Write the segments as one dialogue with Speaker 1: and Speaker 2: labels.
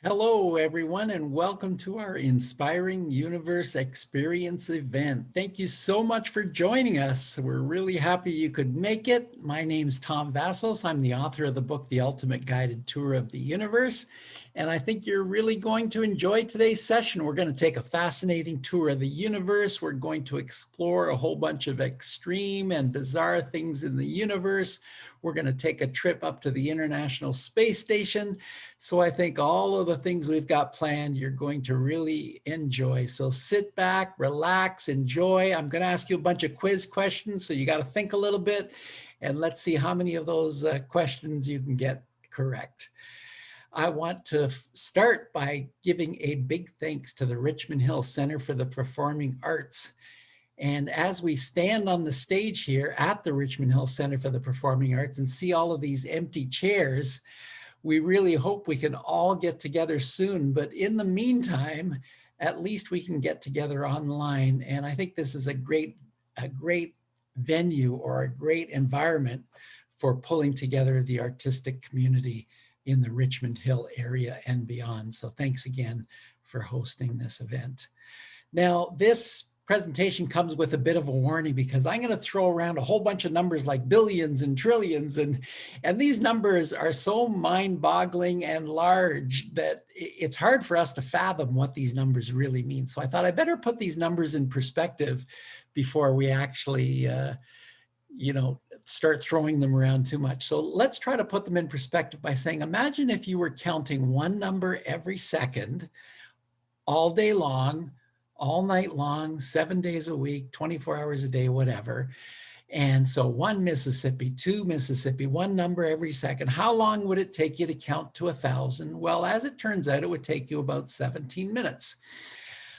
Speaker 1: Hello, everyone, and welcome to our Inspiring Universe Experience event. Thank you so much for joining us. We're really happy you could make it. My name's Tom Vassos. I'm the author of the book, The Ultimate Guided Tour of the Universe. And I think you're really going to enjoy today's session. We're going to take a fascinating tour of the universe. We're going to explore a whole bunch of extreme and bizarre things in the universe. We're going to take a trip up to the International Space Station. So I think all of the things we've got planned, you're going to really enjoy. So sit back, relax, enjoy. I'm going to ask you a bunch of quiz questions. So you got to think a little bit, and let's see how many of those questions you can get correct. I want to start by giving a big thanks to the Richmond Hill Center for the Performing Arts. And as we stand on the stage here at the Richmond Hill Center for the Performing Arts and see all of these empty chairs, we really hope we can all get together soon. But in the meantime, at least we can get together online. And I think this is a great venue or a great environment for pulling together the artistic community in the Richmond Hill area and beyond. So thanks again for hosting this event. Now, this presentation comes with a bit of a warning because I'm going to throw around a whole bunch of numbers like billions and trillions, and these numbers are so mind-boggling and large that it's hard for us to fathom what these numbers really mean. So I thought I better put these numbers in perspective before we actually start throwing them around too much. So let's try to put them in perspective by saying, imagine if you were counting one number every second, all day long, all night long, 7 days a week, 24 hours a day, whatever. And so 1 Mississippi, 2 Mississippi, one number every second. How long would it take you to count to 1,000? Well, as it turns out, it would take you about 17 minutes.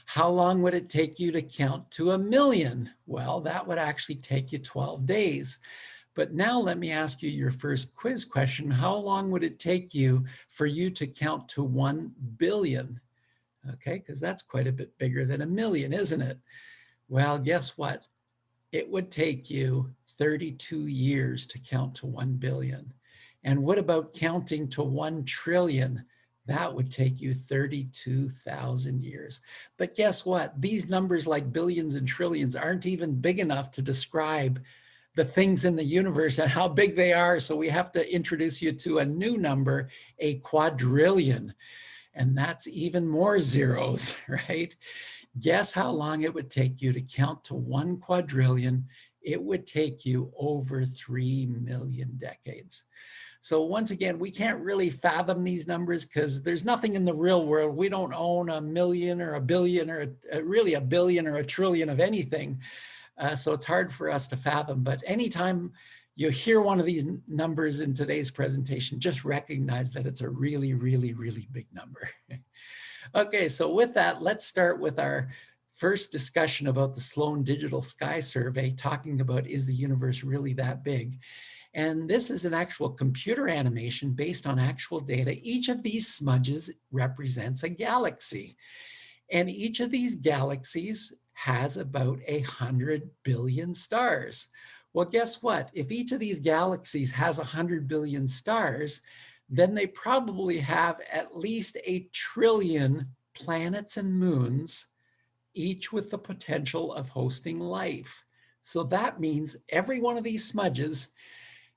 Speaker 1: How long would it take you to count to 1,000,000? Well, that would actually take you 12 days. But now let me ask you your first quiz question. How long would it take you for you to count to 1 billion? Okay, because that's quite a bit bigger than 1,000,000, isn't it? Well, guess what? It would take you 32 years to count to 1 billion. And what about counting to 1 trillion? That would take you 32,000 years. But guess what? These numbers like billions and trillions aren't even big enough to describe the things in the universe and how big they are. So we have to introduce you to a new number, a quadrillion. And that's even more zeros, right? Guess how long it would take you to count to 1 quadrillion? It would take you over 3 million decades. So once again, we can't really fathom these numbers because there's nothing in the real world. We don't own a million or a billion or really a billion or a trillion of anything. So it's hard for us to fathom. But anytime you hear one of these numbers in today's presentation, just recognize that it's a really, really, really big number. Okay, so with that, let's start with our first discussion about the Sloan Digital Sky Survey, talking about, is the universe really that big? And this is an actual computer animation based on actual data. Each of these smudges represents a galaxy. And each of these galaxies has about 100 billion stars. Well, guess what? If each of these galaxies has 100 billion stars, then they probably have at least 1 trillion planets and moons, each with the potential of hosting life. So that means every one of these smudges,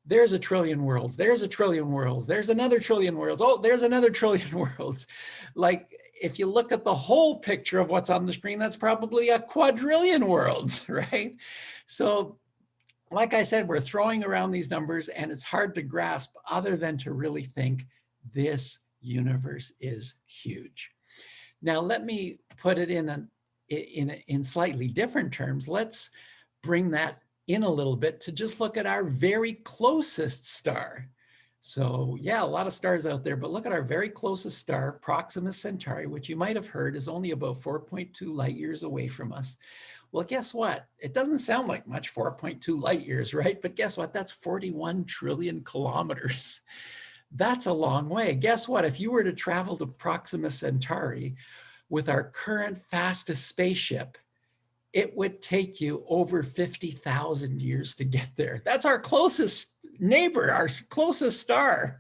Speaker 1: there's 1 trillion worlds, there's 1 trillion worlds, there's another trillion worlds, oh, there's another trillion worlds. Like, if you look at the whole picture of what's on the screen, that's probably 1 quadrillion worlds, right? So like I said, we're throwing around these numbers and it's hard to grasp other than to really think this universe is huge. Now, let me put it in slightly different terms. Let's bring that in a little bit to just look at our very closest star. So yeah, a lot of stars out there, but look at our very closest star, Proxima Centauri, which you might have heard is only about 4.2 light years away from us. Well, guess what? It doesn't sound like much, 4.2 light years, right? But guess what? That's 41 trillion kilometers. That's a long way. Guess what? If you were to travel to Proxima Centauri with our current fastest spaceship, it would take you over 50,000 years to get there. That's our closest neighbor, our closest star.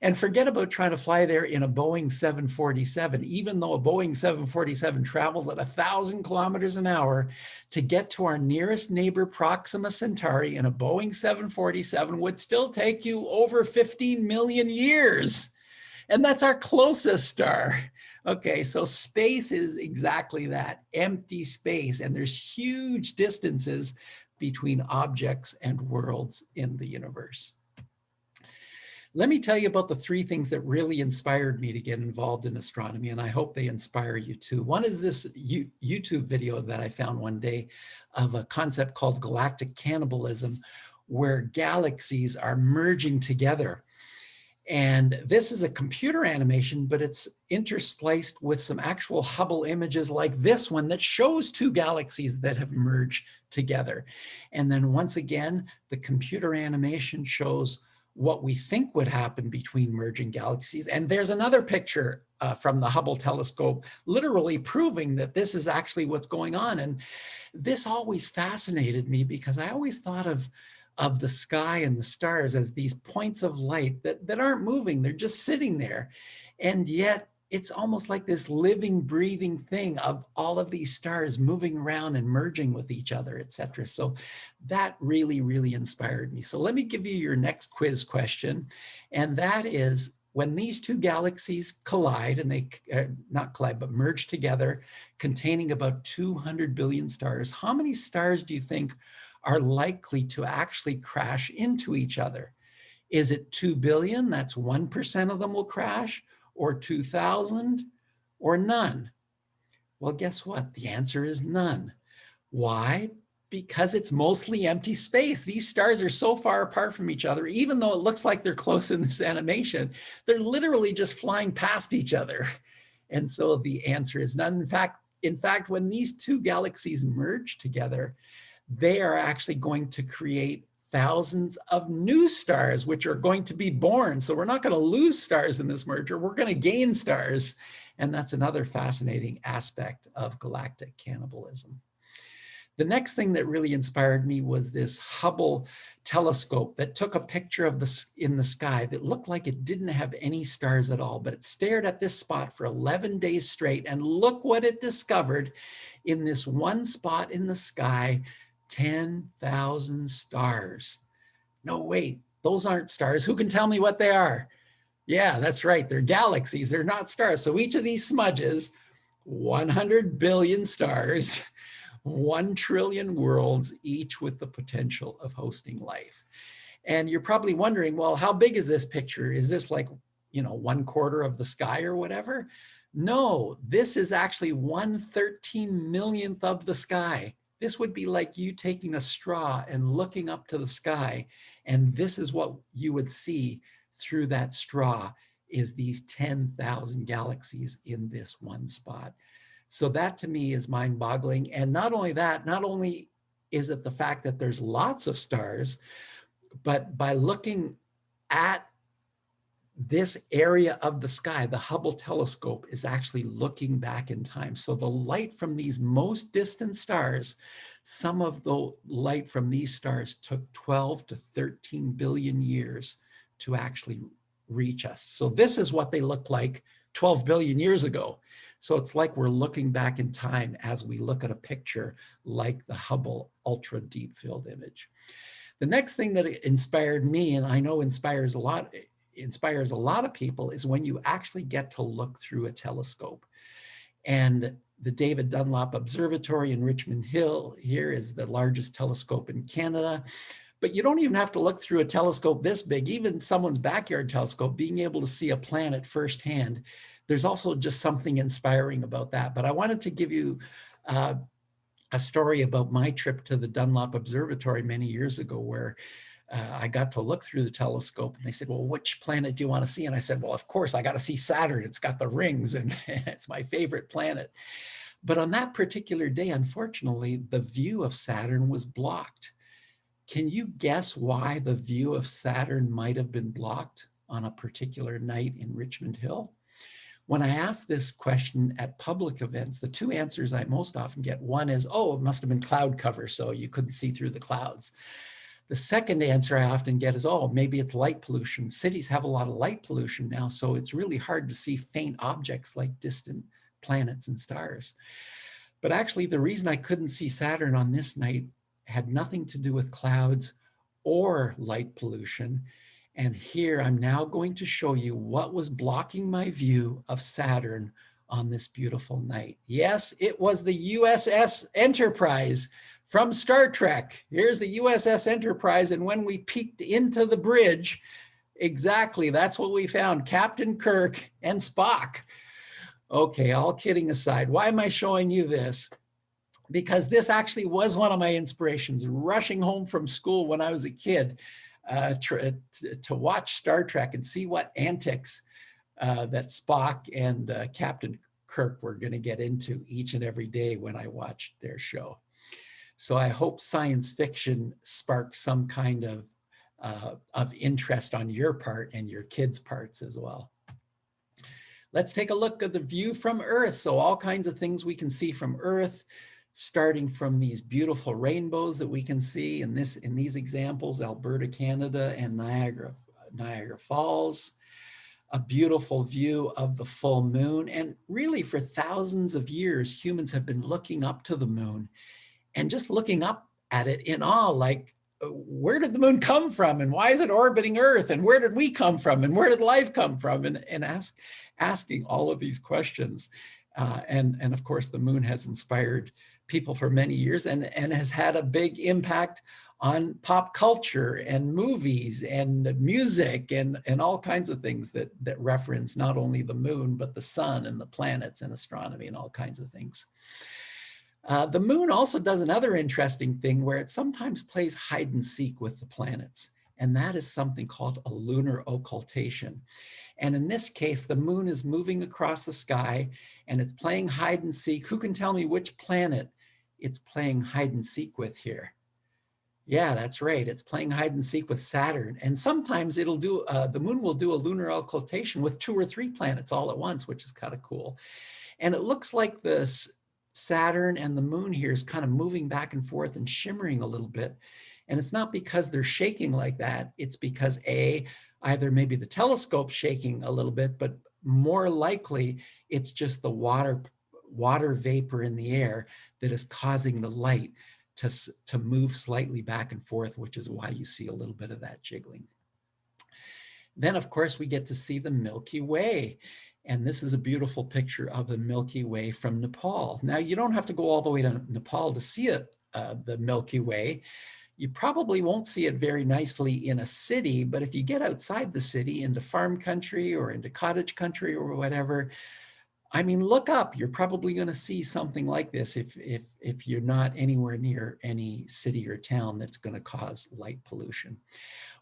Speaker 1: And forget about trying to fly there in a Boeing 747, even though a Boeing 747 travels at 1,000 kilometers an hour, to get to our nearest neighbor Proxima Centauri in a Boeing 747 would still take you over 15 million years. And that's our closest star. Okay, so space is exactly that, empty space. And there's huge distances between objects and worlds in the universe. Let me tell you about the three things that really inspired me to get involved in astronomy, and I hope they inspire you too. One is this YouTube video that I found one day of a concept called galactic cannibalism, where galaxies are merging together. And this is a computer animation, but it's interspliced with some actual Hubble images like this one that shows two galaxies that have merged together. And then once again, the computer animation shows what we think would happen between merging galaxies. And there's another picture from the Hubble telescope, literally proving that this is actually what's going on. And this always fascinated me because I always thought of the sky and the stars as these points of light that aren't moving, they're just sitting there. And yet it's almost like this living, breathing thing of all of these stars moving around and merging with each other, et cetera. So that really, really inspired me. So let me give you your next quiz question. And that is, when these two galaxies collide, and they not collide, but merge together, containing about 200 billion stars, how many stars do you think are likely to actually crash into each other? Is it 2 billion? That's 1% of them will crash, or 2,000, or none? Well, guess what? The answer is none. Why? Because it's mostly empty space. These stars are so far apart from each other, even though it looks like they're close in this animation, they're literally just flying past each other. And so the answer is none. In fact, when these two galaxies merge together, they are actually going to create thousands of new stars, which are going to be born. So we're not going to lose stars in this merger, we're going to gain stars. And that's another fascinating aspect of galactic cannibalism. The next thing that really inspired me was this Hubble telescope that took a picture of in the sky that looked like it didn't have any stars at all, but it stared at this spot for 11 days straight. And look what it discovered in this one spot in the sky: 10,000 stars. No, wait, those aren't stars. Who can tell me what they are? Yeah, that's right. They're galaxies. They're not stars. So each of these smudges, 100 billion stars, 1 trillion worlds, each with the potential of hosting life. And you're probably wondering, well, how big is this picture? Is this like, 1/4 of the sky or whatever? No, this is actually 1/13 millionth of the sky. This would be like you taking a straw and looking up to the sky, and this is what you would see through that straw, is these 10,000 galaxies in this one spot. So that to me is mind-boggling. And not only that, not only is it the fact that there's lots of stars, but by looking at this area of the sky, the Hubble telescope is actually looking back in time. So the light from these most distant stars, some of the light from these stars took 12 to 13 billion years to actually reach us. So this is what they looked like 12 billion years ago. So it's like we're looking back in time as we look at a picture like the Hubble Ultra Deep Field image. The next thing that inspired me, and I know inspires a lot of people, is when you actually get to look through a telescope. And the David Dunlop Observatory in Richmond Hill here is the largest telescope in Canada. But you don't even have to look through a telescope this big. Even someone's backyard telescope, being able to see a planet firsthand, there's also just something inspiring about that. But I wanted to give you a story about my trip to the Dunlop Observatory many years ago, where I got to look through the telescope, and they said, well, which planet do you want to see? And I said, well, of course, I got to see Saturn. It's got the rings and it's my favorite planet. But on that particular day, unfortunately, the view of Saturn was blocked. Can you guess why the view of Saturn might have been blocked on a particular night in Richmond Hill? When I ask this question at public events, the two answers I most often get, one is, oh, it must have been cloud cover, so you couldn't see through the clouds. The second answer I often get is, oh, maybe it's light pollution. Cities have a lot of light pollution now, so it's really hard to see faint objects like distant planets and stars. But actually, the reason I couldn't see Saturn on this night had nothing to do with clouds or light pollution. And here I'm now going to show you what was blocking my view of Saturn on this beautiful night. Yes, it was the USS Enterprise from Star Trek. Here's the USS Enterprise, and when we peeked into the bridge, exactly, that's what we found, Captain Kirk and Spock. Okay, all kidding aside, why am I showing you this? Because this actually was one of my inspirations. Rushing home from school when I was a kid to watch Star Trek and see what antics that Spock and Captain Kirk were going to get into each and every day when I watched their show. So I hope science fiction sparks some kind of interest on your part and your kids' parts as well. Let's take a look at the view from Earth. So all kinds of things we can see from Earth, starting from these beautiful rainbows that we can see in these examples, Alberta, Canada, and Niagara Falls. A beautiful view of the full moon. And really for thousands of years, humans have been looking up to the moon and just looking up at it in awe, like, where did the moon come from? And why is it orbiting Earth? And where did we come from? And where did life come from? And asking all of these questions. And of course, the moon has inspired people for many years and has had a big impact on pop culture and movies and music and all kinds of things that reference not only the moon, but the sun and the planets and astronomy and all kinds of things. The moon also does another interesting thing where it sometimes plays hide and seek with the planets. And that is something called a lunar occultation. And in this case, the moon is moving across the sky and it's playing hide and seek. Who can tell me which planet it's playing hide and seek with here? Yeah, that's right. It's playing hide and seek with Saturn. And sometimes it'll do, the moon will do a lunar occultation with 2 or 3 planets all at once, which is kind of cool. And it looks like this Saturn and the moon here is kind of moving back and forth and shimmering a little bit. And it's not because they're shaking like that. It's because either maybe the telescope's shaking a little bit, but more likely it's just the water vapor in the air that is causing the light to move slightly back and forth, which is why you see a little bit of that jiggling. Then, of course, we get to see the Milky Way. And this is a beautiful picture of the Milky Way from Nepal. Now, you don't have to go all the way to Nepal to see it, the Milky Way. You probably won't see it very nicely in a city, but if you get outside the city into farm country or into cottage country or whatever, I mean, look up. You're probably going to see something like this if you're not anywhere near any city or town that's going to cause light pollution.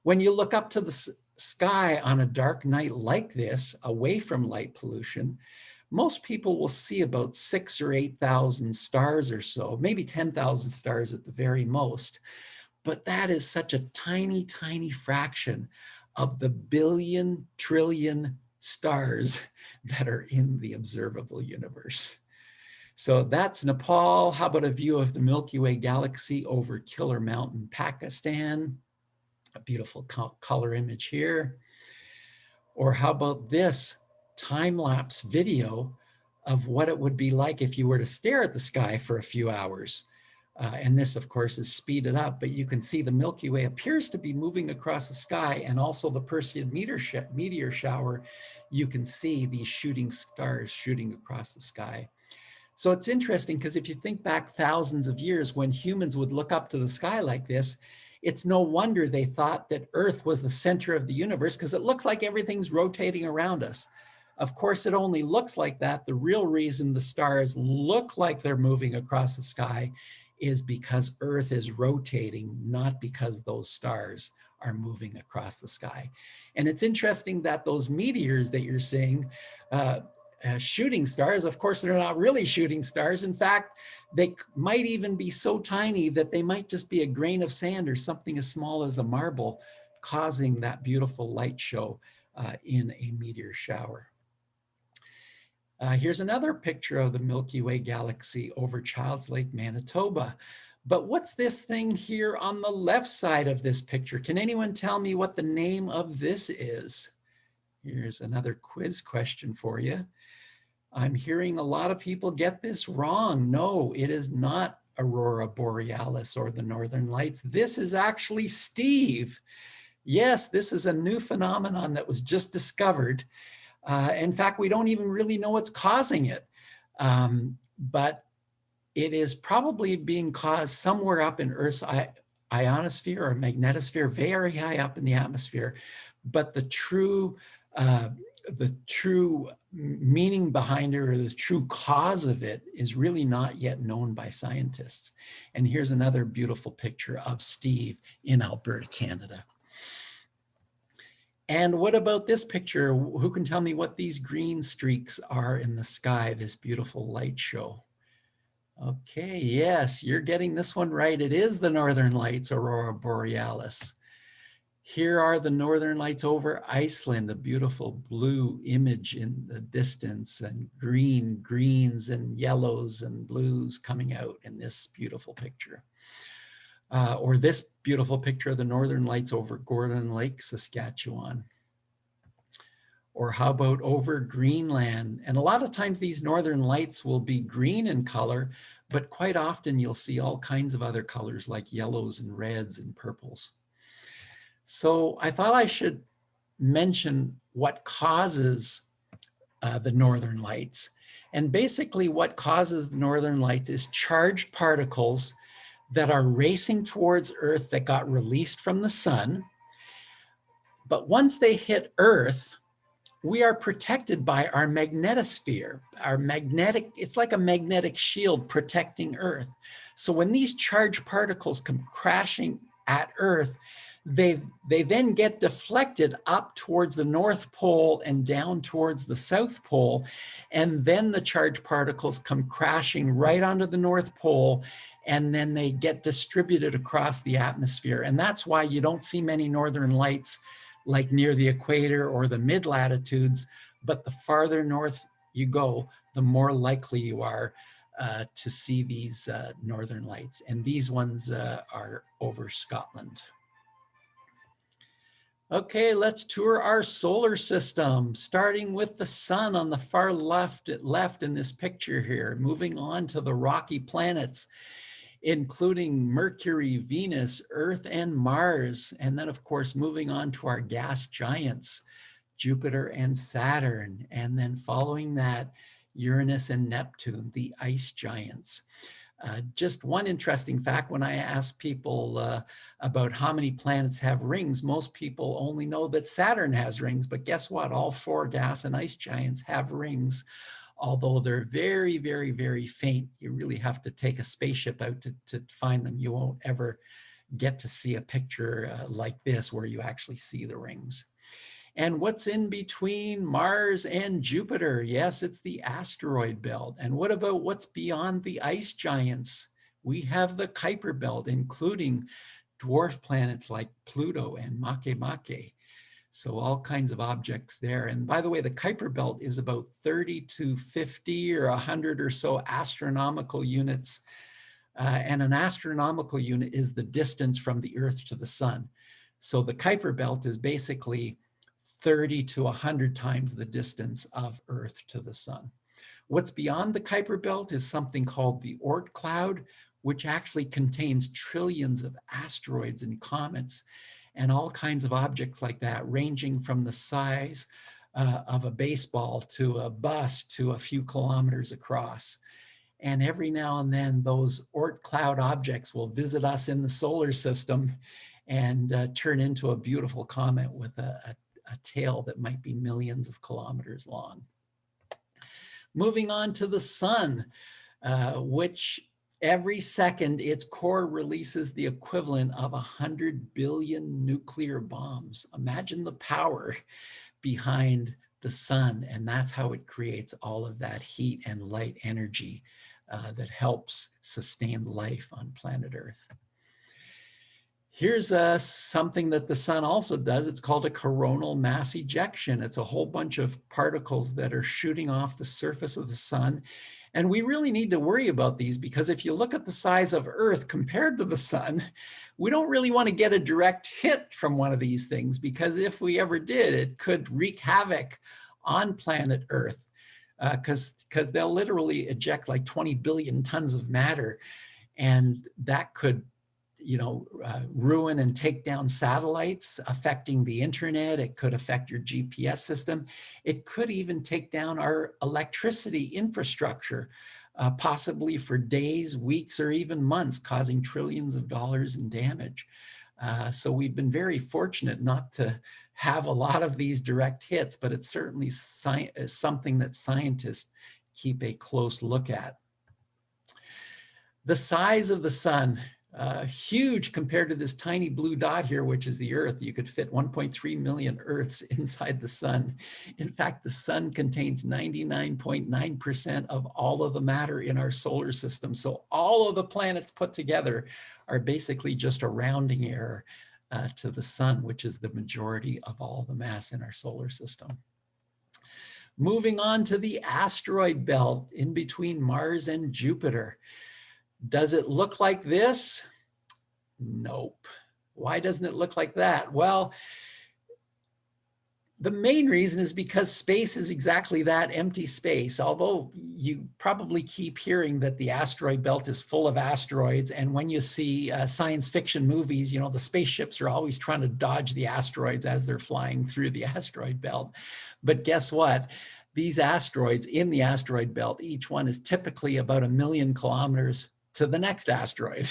Speaker 1: When you look up to the sky on a dark night like this, away from light pollution, most people will see about 6,000 or 8,000 stars or so, maybe 10,000 stars at the very most. But that is such a tiny, tiny fraction of the billion trillion stars that are in the observable universe. So that's Nepal. How about a view of the Milky Way galaxy over Killer Mountain, Pakistan? A beautiful color image here. Or how about this time-lapse video of what it would be like if you were to stare at the sky for a few hours. And this, of course, is speeded up, but you can see the Milky Way appears to be moving across the sky, and also the Perseid meteor shower. You can see these shooting stars shooting across the sky. So it's interesting because if you think back thousands of years when humans would look up to the sky like this, it's no wonder they thought that Earth was the center of the universe, because it looks like everything's rotating around us. Of course, it only looks like that. The real reason the stars look like they're moving across the sky is because Earth is rotating, not because those stars are moving across the sky. And it's interesting that those meteors that you're seeing, shooting stars, of course, they're not really shooting stars. In fact, they might even be so tiny that they might just be a grain of sand or something as small as a marble, causing that beautiful light show in a meteor shower. Here's another picture of the Milky Way galaxy over Childs Lake, Manitoba. But what's this thing here on the left side of this picture? Can anyone tell me what the name of this is? Here's another quiz question for you. I'm hearing a lot of people get this wrong. No, it is not Aurora Borealis or the Northern Lights. This is actually Steve. Yes, this is a new phenomenon that was just discovered. In fact, we don't even really know what's causing it. But it is probably being caused somewhere up in Earth's ionosphere or magnetosphere, very high up in the atmosphere. But the true meaning behind it, or the true cause of it, is really not yet known by scientists. And here's another beautiful picture of Steve in Alberta, Canada. And what about this picture? Who can tell me what these green streaks are in the sky, this beautiful light show? Okay, yes, you're getting this one right. It is the Northern Lights, Aurora Borealis. Here are the Northern Lights over Iceland, a beautiful blue image in the distance, and greens and yellows and blues coming out in this beautiful picture. Or this beautiful picture of the Northern Lights over Gordon Lake, Saskatchewan. Or how about over Greenland? And a lot of times these Northern Lights will be green in color, but quite often you'll see all kinds of other colors like yellows and reds and purples. So I thought I should mention what causes the Northern Lights. And basically what causes the Northern Lights is charged particles that are racing towards Earth that got released from the sun. But once they hit Earth, we are protected by our magnetosphere, it's like a magnetic shield protecting Earth. So when these charged particles come crashing at Earth, they then get deflected up towards the North Pole and down towards the South Pole. And then the charged particles come crashing right onto the North Pole, and then they get distributed across the atmosphere. And that's why you don't see many Northern Lights like near the equator or the mid-latitudes, but the farther north you go, the more likely you are to see these Northern Lights. And these ones are over Scotland. Okay, let's tour our solar system, starting with the sun on the far left in this picture here, moving on to the rocky planets, including Mercury, Venus, Earth, and Mars. And then, of course, moving on to our gas giants, Jupiter and Saturn. And then following that, Uranus and Neptune, the ice giants. Just one interesting fact, when I ask people about how many planets have rings, most people only know that Saturn has rings, but guess what? All 4 gas and ice giants have rings, although they're very, very, very faint. You really have to take a spaceship out to find them. You won't ever get to see a picture like this where you actually see the rings. And what's in between Mars and Jupiter? Yes, it's the asteroid belt. And what about what's beyond the ice giants? We have the Kuiper belt, including dwarf planets like Pluto and Makemake. So all kinds of objects there. And by the way, the Kuiper belt is about 30 to 50 or 100 or so astronomical units. And an astronomical unit is the distance from the Earth to the sun. So the Kuiper belt is basically 30 to 100 times the distance of Earth to the sun. What's beyond the Kuiper belt is something called the Oort cloud, which actually contains trillions of asteroids and comets and all kinds of objects like that, ranging from the size of a baseball to a bus to a few kilometers across. And every now and then, those Oort cloud objects will visit us in the solar system and turn into a beautiful comet with a tail that might be millions of kilometers long. Moving on to the sun, which every second its core releases the equivalent of 100 billion nuclear bombs. Imagine the power behind the sun, and that's how it creates all of that heat and light energy that helps sustain life on planet Earth. Here's something that the sun also does. It's called a coronal mass ejection. It's a whole bunch of particles that are shooting off the surface of the sun And we really need to worry about these, because if you look at the size of Earth compared to the sun, we don't really want to get a direct hit from one of these things, because if we ever did, it could wreak havoc on planet Earth, because they'll literally eject like 20 billion tons of matter. And that could, ruin and take down satellites, affecting the internet. It could affect your GPS system. It could even take down our electricity infrastructure, possibly for days, weeks, or even months, causing trillions of dollars in damage. So we've been very fortunate not to have a lot of these direct hits, but it's certainly something that scientists keep a close look at. The size of the sun, huge compared to this tiny blue dot here, which is the Earth. You could fit 1.3 million Earths inside the sun. In fact, the sun contains 99.9% of all of the matter in our solar system. So all of the planets put together are basically just a rounding error to the sun, which is the majority of all the mass in our solar system. Moving on to the asteroid belt in between Mars and Jupiter. Does it look like this? Nope. Why doesn't it look like that? Well, the main reason is because space is exactly that, empty space. Although you probably keep hearing that the asteroid belt is full of asteroids, and when you see science fiction movies, the spaceships are always trying to dodge the asteroids as they're flying through the asteroid belt. But guess what? These asteroids in the asteroid belt, each one is typically about 1 million kilometers to the next asteroid.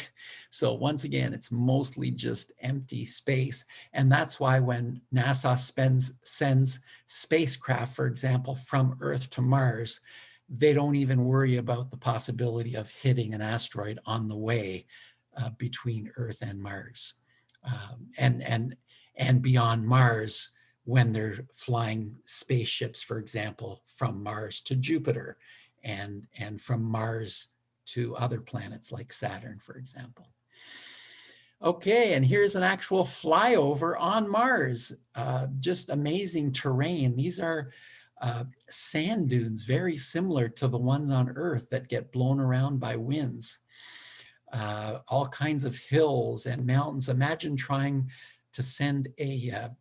Speaker 1: So once again, it's mostly just empty space. And that's why when NASA sends spacecraft, for example, from Earth to Mars, they don't even worry about the possibility of hitting an asteroid on the way between Earth and Mars. And beyond Mars, when they're flying spaceships, for example, from Mars to Jupiter, and from Mars to other planets like Saturn, for example. Okay, and here's an actual flyover on Mars. Just amazing terrain. These are sand dunes, very similar to the ones on Earth that get blown around by winds. All kinds of hills and mountains. Imagine trying to send a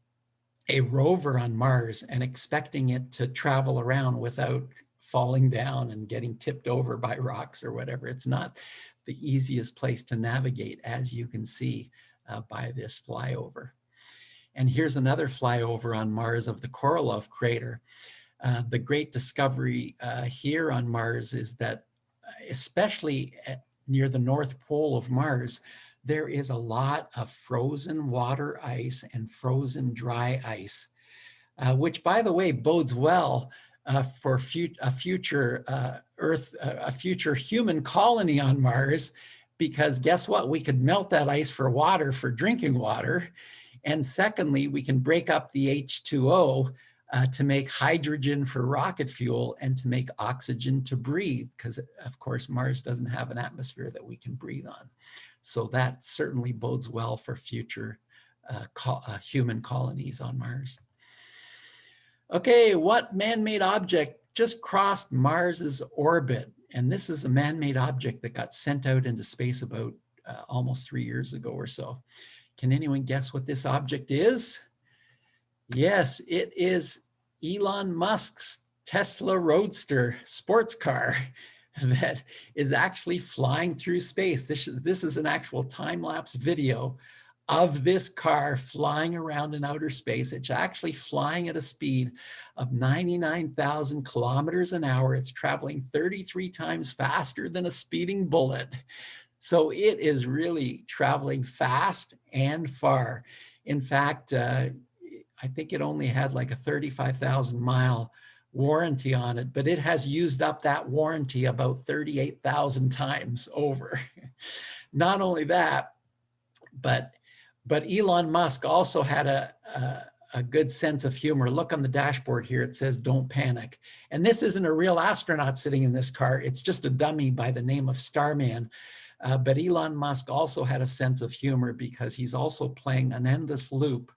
Speaker 1: rover on Mars and expecting it to travel around without falling down and getting tipped over by rocks or whatever. It's not the easiest place to navigate, as you can see by this flyover. And here's another flyover on Mars of the Korolev crater. The great discovery here on Mars is that, especially near the North Pole of Mars, there is a lot of frozen water ice and frozen dry ice, which, by the way, bodes well for a future human colony on Mars, because guess what? We could melt that ice for water, for drinking water. And secondly, we can break up the H2O to make hydrogen for rocket fuel and to make oxygen to breathe, because of course, Mars doesn't have an atmosphere that we can breathe on. So that certainly bodes well for future human colonies on Mars. Okay, what man-made object just crossed Mars's orbit? And this is a man-made object that got sent out into space about almost 3 years ago or so. Can anyone guess what this object is? Yes, it is Elon Musk's Tesla Roadster sports car that is actually flying through space. This is an actual time-lapse video of this car flying around in outer space. It's actually flying at a speed of 99,000 kilometers an hour. It's traveling 33 times faster than a speeding bullet. So it is really traveling fast and far. In fact, I think it only had like a 35,000 mile warranty on it, but it has used up that warranty about 38,000 times over. Not only that, but Elon Musk also had a good sense of humor. Look on the dashboard here, it says, "Don't panic." And this isn't a real astronaut sitting in this car. It's just a dummy by the name of Starman. But Elon Musk also had a sense of humor, because he's also playing an endless loop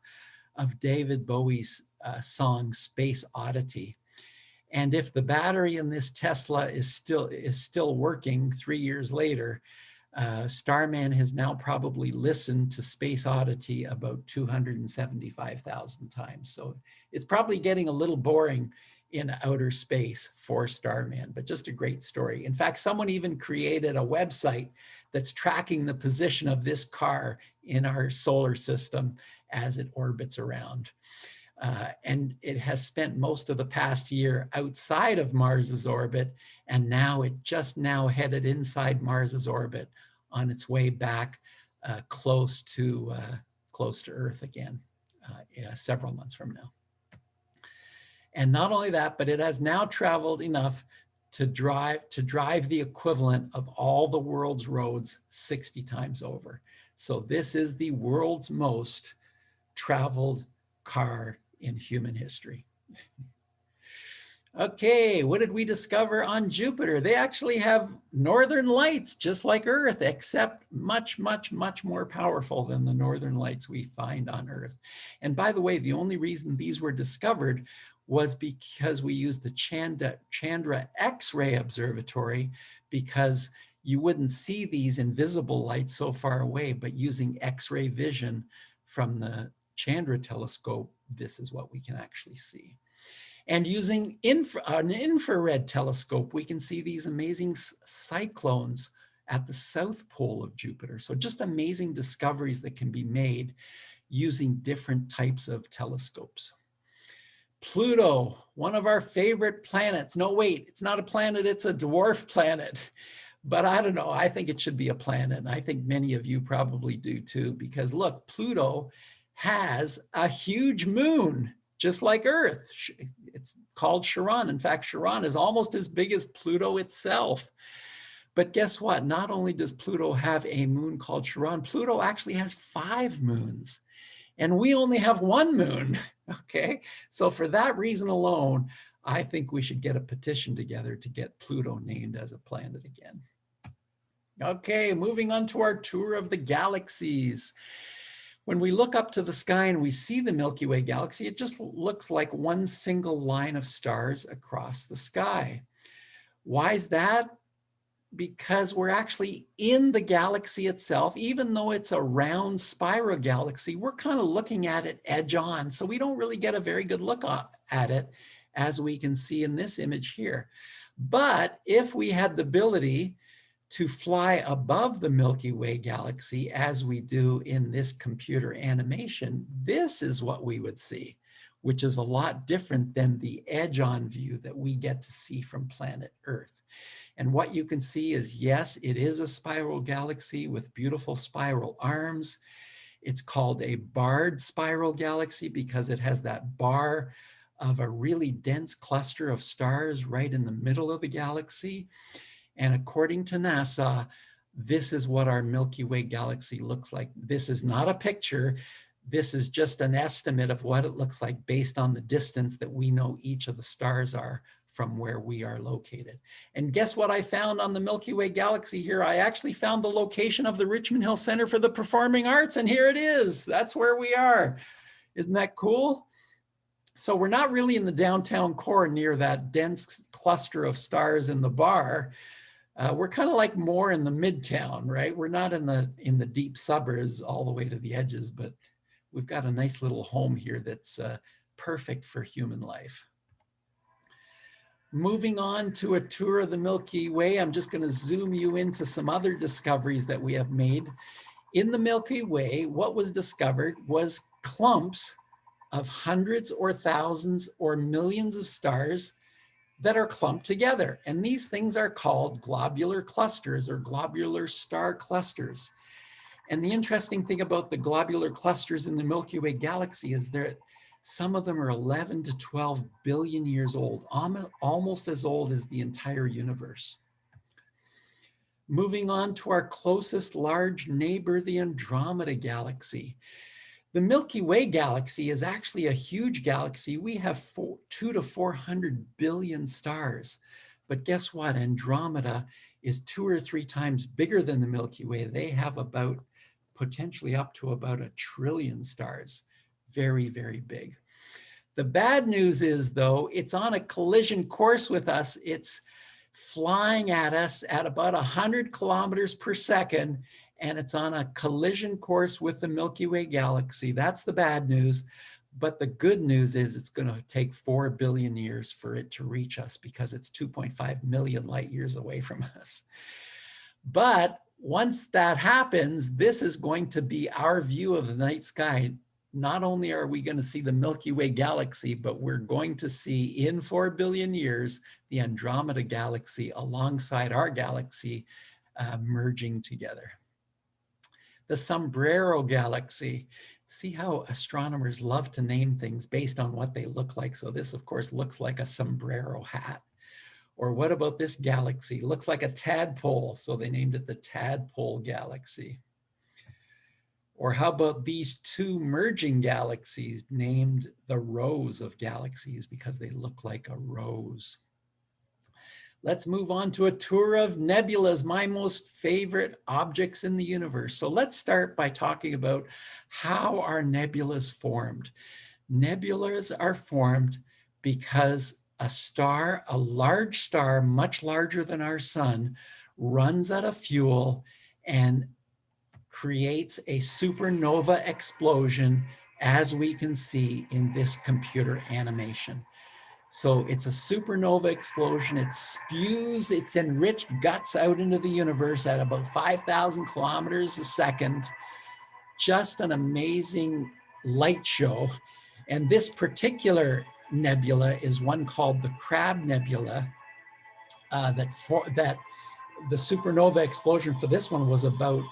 Speaker 1: of David Bowie's song, Space Oddity. And if the battery in this Tesla is still working 3 years later, Starman has now probably listened to Space Oddity about 275,000 times. So it's probably getting a little boring in outer space for Starman, but just a great story. In fact, someone even created a website that's tracking the position of this car in our solar system as it orbits around. And it has spent most of the past year outside of Mars's orbit, and now it just now headed inside Mars's orbit on its way back close to Earth again, several months from now. And not only that, but it has now traveled enough to drive the equivalent of all the world's roads 60 times over. So this is the world's most traveled car in human history. Okay, what did we discover on Jupiter? They actually have northern lights just like Earth, except much, much, much more powerful than the northern lights we find on Earth. And by the way, the only reason these were discovered was because we used the Chandra X-ray Observatory, because you wouldn't see these invisible lights so far away, but using X-ray vision from the Chandra telescope, this is what we can actually see. And using an infrared telescope, we can see these amazing cyclones at the south pole of Jupiter. So just amazing discoveries that can be made using different types of telescopes. Pluto, one of our favorite planets. No, wait, it's not a planet, it's a dwarf planet. But I don't know, I think it should be a planet. And I think many of you probably do too, because look, Pluto has a huge moon, just like Earth. It's called Charon. In fact, Charon is almost as big as Pluto itself. But guess what? Not only does Pluto have a moon called Charon, Pluto actually has 5 moons. And we only have 1 moon, okay? So for that reason alone, I think we should get a petition together to get Pluto named as a planet again. Okay, moving on to our tour of the galaxies. When we look up to the sky and we see the Milky Way galaxy, it just looks like one single line of stars across the sky. Why is that? Because we're actually in the galaxy itself. Even though it's a round spiral galaxy, we're kind of looking at it edge on. So we don't really get a very good look at it, as we can see in this image here. But if we had the ability to fly above the Milky Way galaxy, as we do in this computer animation, this is what we would see, which is a lot different than the edge-on view that we get to see from planet Earth. And what you can see is, yes, it is a spiral galaxy with beautiful spiral arms. It's called a barred spiral galaxy because it has that bar of a really dense cluster of stars right in the middle of the galaxy. And according to NASA, this is what our Milky Way galaxy looks like. This is not a picture. This is just an estimate of what it looks like based on the distance that we know each of the stars are from where we are located. And guess what I found on the Milky Way galaxy here? I actually found the location of the Richmond Hill Center for the Performing Arts, and here it is. That's where we are. Isn't that cool? So we're not really in the downtown core near that dense cluster of stars in the bar. We're kind of like more in the midtown, right? We're not in the deep suburbs all the way to the edges, but we've got a nice little home here that's perfect for human life. Moving on to a tour of the Milky Way, I'm just going to zoom you into some other discoveries that we have made. In the Milky Way, what was discovered was clumps of hundreds or thousands or millions of stars that are clumped together. And these things are called globular clusters or globular star clusters. And the interesting thing about the globular clusters in the Milky Way galaxy is that some of them are 11 to 12 billion years old, almost as old as the entire universe. Moving on to our closest large neighbor, the Andromeda galaxy. The Milky Way galaxy is actually a huge galaxy. We have 200 to 400 billion stars. But guess what? Andromeda is 2 or 3 times bigger than the Milky Way. They have potentially up to about 1 trillion stars. Very, very big. The bad news is, though, it's on a collision course with us. It's flying at us at about 100 kilometers per second, and it's on a collision course with the Milky Way galaxy. That's the bad news. But the good news is it's going to take 4 billion years for it to reach us because it's 2.5 million light years away from us. But once that happens, this is going to be our view of the night sky. Not only are we going to see the Milky Way galaxy, but we're going to see in 4 billion years, the Andromeda galaxy alongside our galaxy merging together. The Sombrero galaxy. See how astronomers love to name things based on what they look like. So this, of course, looks like a sombrero hat. Or what about this galaxy? Looks like a tadpole, so they named it the Tadpole Galaxy. Or how about these two merging galaxies named the Rose of Galaxies because they look like a rose. Let's move on to a tour of nebulas, my most favorite objects in the universe. So let's start by talking about how are nebulas formed. Nebulas are formed because a star, a large star, much larger than our sun, runs out of fuel and creates a supernova explosion, as we can see in this computer animation. So it's a supernova explosion. It spews its enriched guts out into the universe at about 5,000 kilometers a second. Just an amazing light show. And this particular nebula is one called the Crab Nebula. That the supernova explosion for this one was about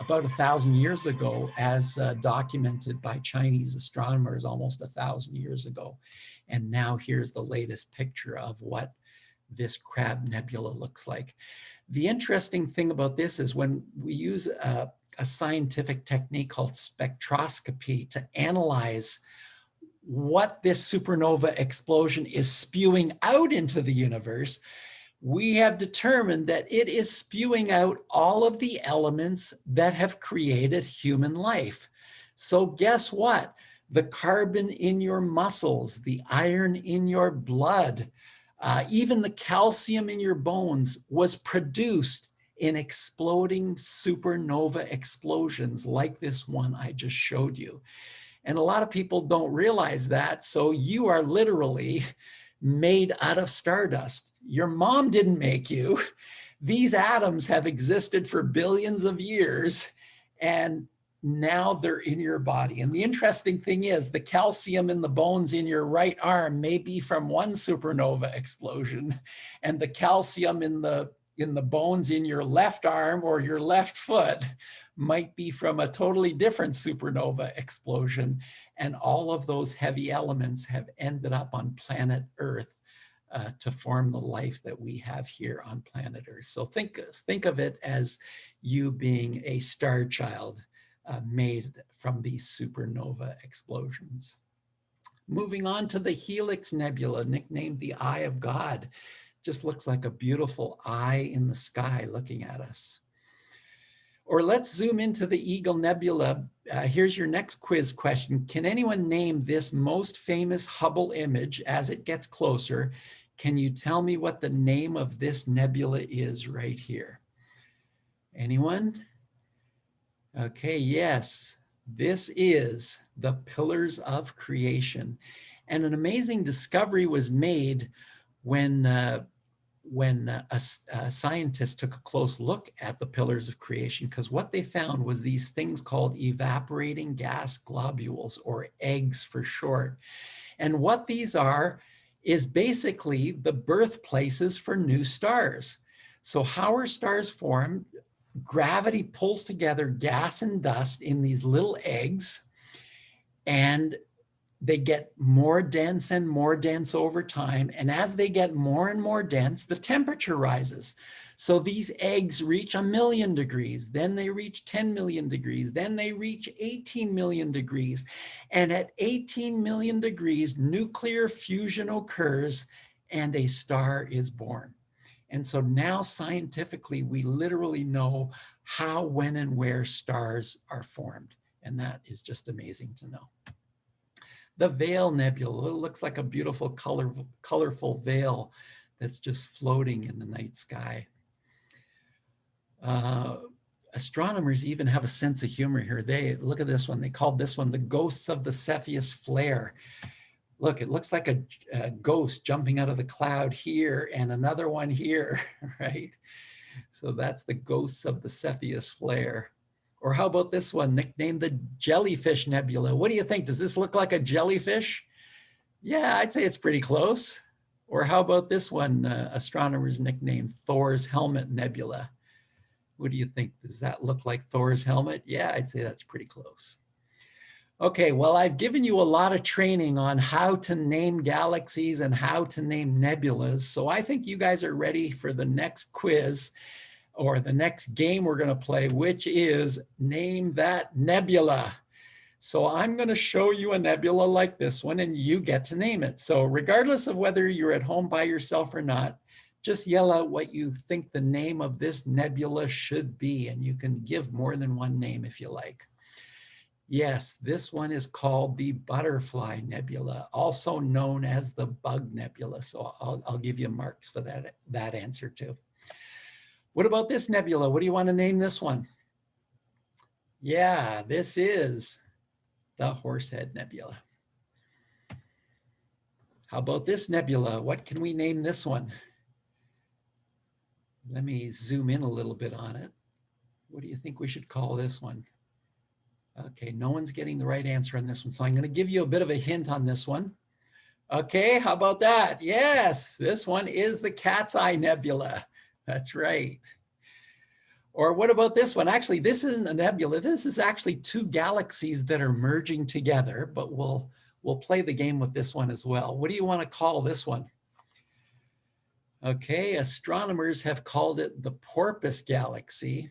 Speaker 1: 1,000 years ago, as documented by Chinese astronomers almost 1,000 years ago. And now here's the latest picture of what this Crab Nebula looks like. The interesting thing about this is when we use a scientific technique called spectroscopy to analyze what this supernova explosion is spewing out into the universe, we have determined that it is spewing out all of the elements that have created human life. So guess what? The carbon in your muscles, the iron in your blood, even the calcium in your bones was produced in exploding supernova explosions like this one I just showed you. And a lot of people don't realize that. So you are literally made out of stardust. Your mom didn't make you. These atoms have existed for billions of years, and now they're in your body. And the interesting thing is the calcium in the bones in your right arm may be from one supernova explosion, and the calcium in the bones in your left arm or your left foot might be from a totally different supernova explosion. And all of those heavy elements have ended up on planet Earth to form the life that we have here on planet Earth. So think of it as you being a star child made from these supernova explosions. Moving on to the Helix Nebula, nicknamed the Eye of God. Just looks like a beautiful eye in the sky looking at us. Or let's zoom into the Eagle Nebula. Here's your next quiz question. Can anyone name this most famous Hubble image as it gets closer? Can you tell me what the name of this nebula is right here? Anyone? Okay, yes, this is the Pillars of Creation. And an amazing discovery was made when a scientist took a close look at the Pillars of Creation, because what they found was these things called evaporating gas globules, or eggs for short. And what these are is basically the birthplaces for new stars. So how are stars formed? Gravity pulls together gas and dust in these little eggs, and they get more dense and more dense over time. And as they get more and more dense, the temperature rises. So these eggs reach 1 million degrees, then they reach 10 million degrees, then they reach 18 million degrees. And at 18 million degrees, nuclear fusion occurs and a star is born. And so now scientifically, we literally know how, when, and where stars are formed. And that is just amazing to know. The Veil Nebula. It looks like a beautiful colorful veil that's just floating in the night sky. Astronomers even have a sense of humor here. Look at this one. They called this one the Ghosts of the Cepheus Flare. Look, it looks like a ghost jumping out of the cloud here and another one here, right? So that's the Ghosts of the Cepheus Flare. Or how about this one, nicknamed the Jellyfish Nebula? What do you think? Does this look like a jellyfish? Yeah, I'd say it's pretty close. Or how about this one, astronomers nicknamed Thor's Helmet Nebula? What do you think? Does that look like Thor's helmet? Yeah, I'd say that's pretty close. Okay, well, I've given you a lot of training on how to name galaxies and how to name nebulas. So I think you guys are ready for the next quiz or the next game we're going to play, which is Name That Nebula. So I'm going to show you a nebula like this one, and you get to name it. So regardless of whether you're at home by yourself or not, just yell out what you think the name of this nebula should be, and you can give more than one name if you like. Yes, this one is called the Butterfly Nebula, also known as the Bug Nebula. So I'll give you marks for that answer too. What about this nebula? What do you want to name this one? Yeah, this is the Horsehead Nebula. How about this nebula? What can we name this one? Let me zoom in a little bit on it. What do you think we should call this one? Okay, no one's getting the right answer on this one. So I'm going to give you a bit of a hint on this one. Okay, how about that? Yes, this one is the Cat's Eye Nebula. That's right. Or what about this one? Actually, this isn't a nebula. This is actually two galaxies that are merging together, but we'll play the game with this one as well. What do you want to call this one? Okay, astronomers have called it the Porpoise Galaxy.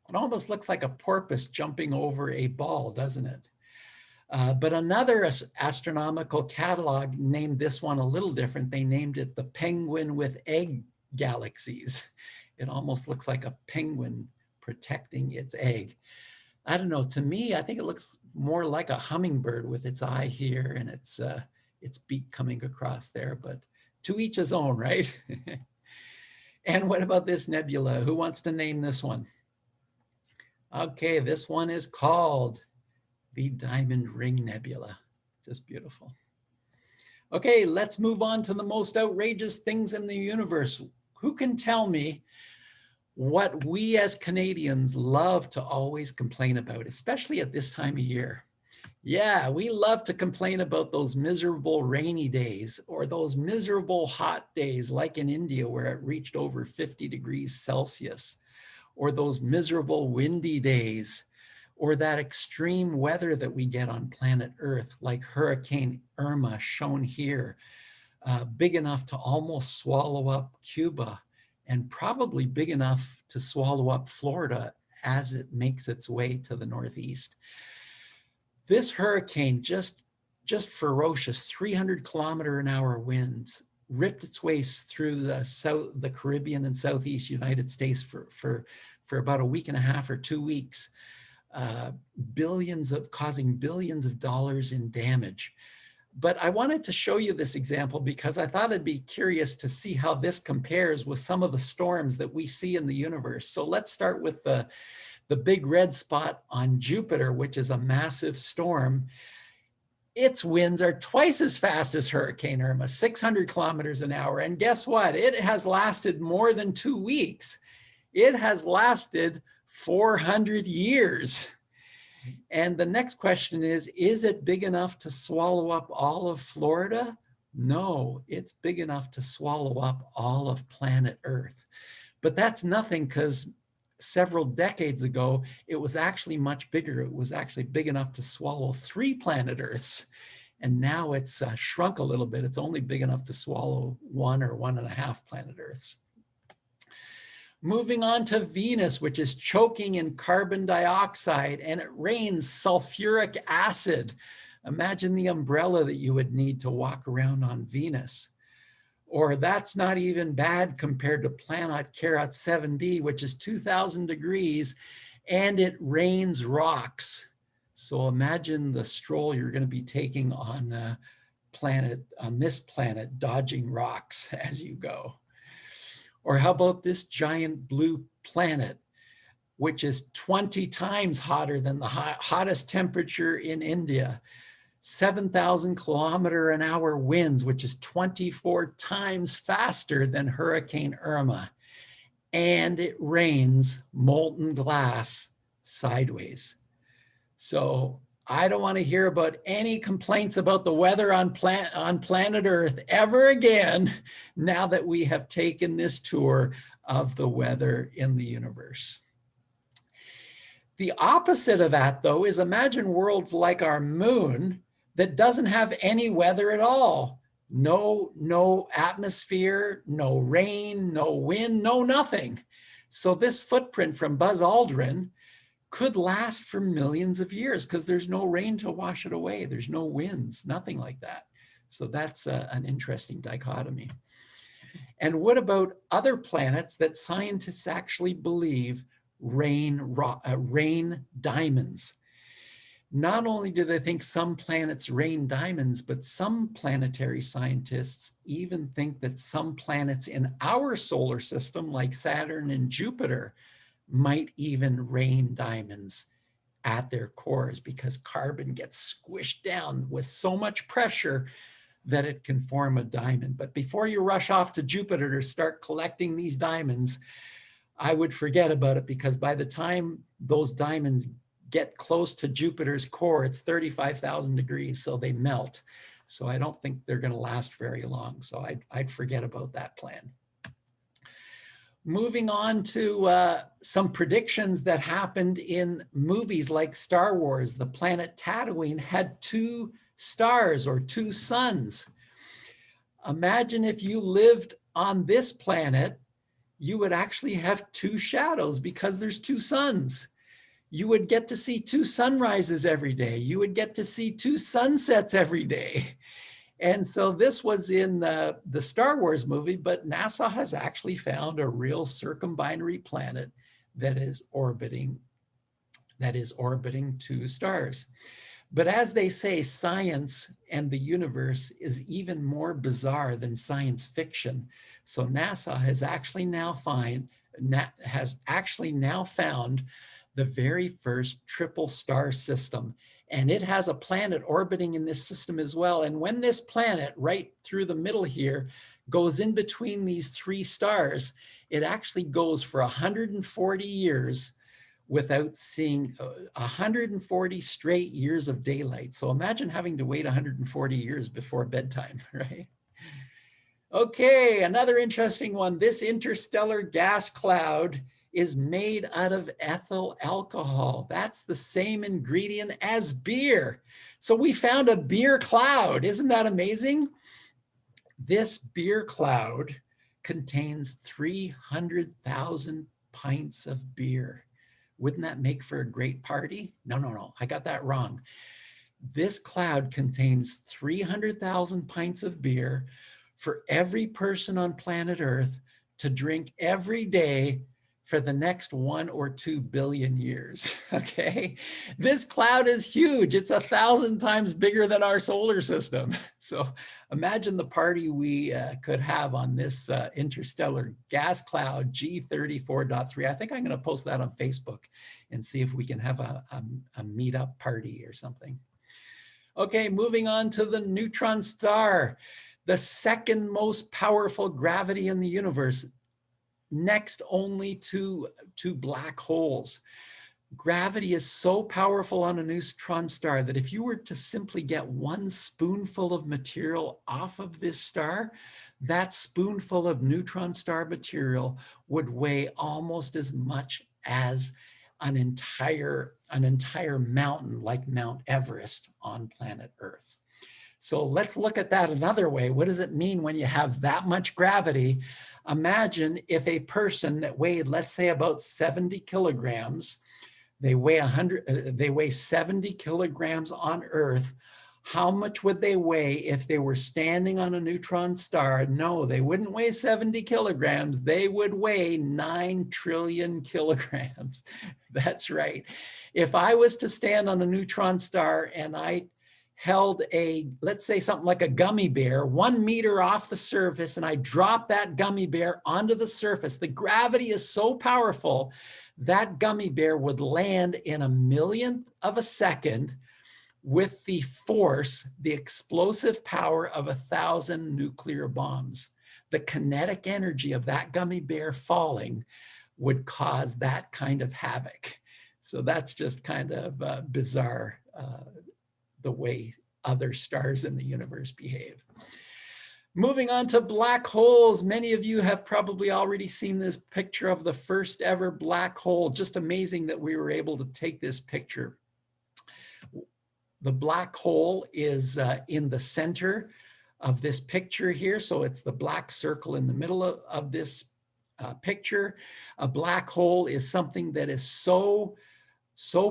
Speaker 1: It almost looks like a porpoise jumping over a ball, doesn't it? But another astronomical catalog named this one a little different. They named it the Penguin with Egg Galaxies. It almost looks like a penguin protecting its egg. I don't know, to me, I think it looks more like a hummingbird with its eye here and its beak coming across there, but to each his own, right? And what about this nebula? Who wants to name this one? Okay, this one is called the Diamond Ring Nebula. Just beautiful. Okay, let's move on to the most outrageous things in the universe. Who can tell me what we as Canadians love to always complain about, especially at this time of year? Yeah, we love to complain about those miserable rainy days or those miserable hot days like in India where it reached over 50 degrees Celsius, or those miserable windy days, or that extreme weather that we get on planet Earth, like Hurricane Irma shown here, big enough to almost swallow up Cuba and probably big enough to swallow up Florida as it makes its way to the Northeast. This hurricane, just ferocious, 300-kilometer-an-hour winds, ripped its way through the Caribbean and Southeast United States for about a week and a half or 2 weeks, causing billions of dollars in damage. But I wanted to show you this example because I thought it'd be curious to see how this compares with some of the storms that we see in the universe. So let's start with the big red spot on Jupiter, which is a massive storm. Its winds are twice as fast as Hurricane Irma, 600 kilometers an hour. And guess what? It has lasted more than 2 weeks. It has lasted 400 years. And the next question is it big enough to swallow up all of Florida? No, it's big enough to swallow up all of planet Earth. But that's nothing because several decades ago, it was actually much bigger. It was actually big enough to swallow 3 planet Earths. And now it's shrunk a little bit. It's only big enough to swallow 1 or 1.5 planet Earths. Moving on to Venus, which is choking in carbon dioxide, and it rains sulfuric acid. Imagine the umbrella that you would need to walk around on Venus. Or that's not even bad compared to planet Carrot 7b, which is 2,000 degrees, and it rains rocks. So imagine the stroll you're going to be taking on this planet, dodging rocks as you go. Or how about this giant blue planet, which is 20 times hotter than the hottest temperature in India, 7,000 kilometer an hour winds, which is 24 times faster than Hurricane Irma. And it rains molten glass sideways. So I don't want to hear about any complaints about the weather on planet Earth ever again, now that we have taken this tour of the weather in the universe. The opposite of that, though, is imagine worlds like our moon that doesn't have any weather at all. No atmosphere, no rain, no wind, no nothing. So this footprint from Buzz Aldrin could last for millions of years because there's no rain to wash it away. There's no winds, nothing like that. So that's an interesting dichotomy. And what about other planets that scientists actually believe rain diamonds? Not only do they think some planets rain diamonds, but some planetary scientists even think that some planets in our solar system, like Saturn and Jupiter, might even rain diamonds at their cores because carbon gets squished down with so much pressure that it can form a diamond. But before you rush off to Jupiter to start collecting these diamonds, I would forget about it, because by the time those diamonds get close to Jupiter's core, it's 35,000 degrees, so they melt. So I don't think they're going to last very long. So I'd forget about that plan. Moving on to some predictions that happened in movies like Star Wars. The planet Tatooine had 2 stars or 2 suns. Imagine if you lived on this planet, you would actually have 2 shadows because there's 2 suns. You would get to see 2 sunrises every day. You would get to see 2 sunsets every day. And so this was in the Star Wars movie, but NASA has actually found a real circumbinary planet that is orbiting 2 stars. But as they say, science and the universe is even more bizarre than science fiction. So NASA has actually now found the very first triple star system. And it has a planet orbiting in this system as well. And when this planet, right through the middle here, goes in between these 3 stars, it actually goes for 140 years without seeing 140 straight years of daylight. So imagine having to wait 140 years before bedtime, right? Okay, another interesting one. This interstellar gas cloud is made out of ethyl alcohol. That's the same ingredient as beer. So we found a beer cloud. Isn't that amazing? This beer cloud contains 300,000 pints of beer. Wouldn't that make for a great party? No, I got that wrong. This cloud contains 300,000 pints of beer for every person on planet Earth to drink every day for the next 1 or 2 billion years, okay? This cloud is huge. It's 1,000 times bigger than our solar system. So imagine the party we could have on this interstellar gas cloud G34.3. I think I'm gonna post that on Facebook and see if we can have a meetup party or something. Okay, moving on to the neutron star, the second most powerful gravity in the universe, next only to black holes. Gravity is so powerful on a neutron star that if you were to simply get 1 spoonful of material off of this star, that spoonful of neutron star material would weigh almost as much as an entire mountain like Mount Everest on planet Earth. So let's look at that another way. What does it mean when you have that much gravity? Imagine if a person that weighed, let's say, about 70 kilograms, they weigh 70 kilograms on Earth, How much would they weigh if they were standing on a neutron star? No, they wouldn't weigh 70 kilograms. They would weigh 9 trillion kilograms. That's right. If I was to stand on a neutron star and I held let's say something like a gummy bear 1 meter off the surface, and I dropped that gummy bear onto the surface, the gravity is so powerful that gummy bear would land in a millionth of a second with the force, the explosive power of 1,000 nuclear bombs. The kinetic energy of that gummy bear falling would cause that kind of havoc. So that's just kind of bizarre, the way other stars in the universe behave. Moving on to black holes. Many of you have probably already seen this picture of the first ever black hole. Just amazing that we were able to take this picture. The black hole is in the center of this picture here. So it's the black circle in the middle of this picture. A black hole is something that is so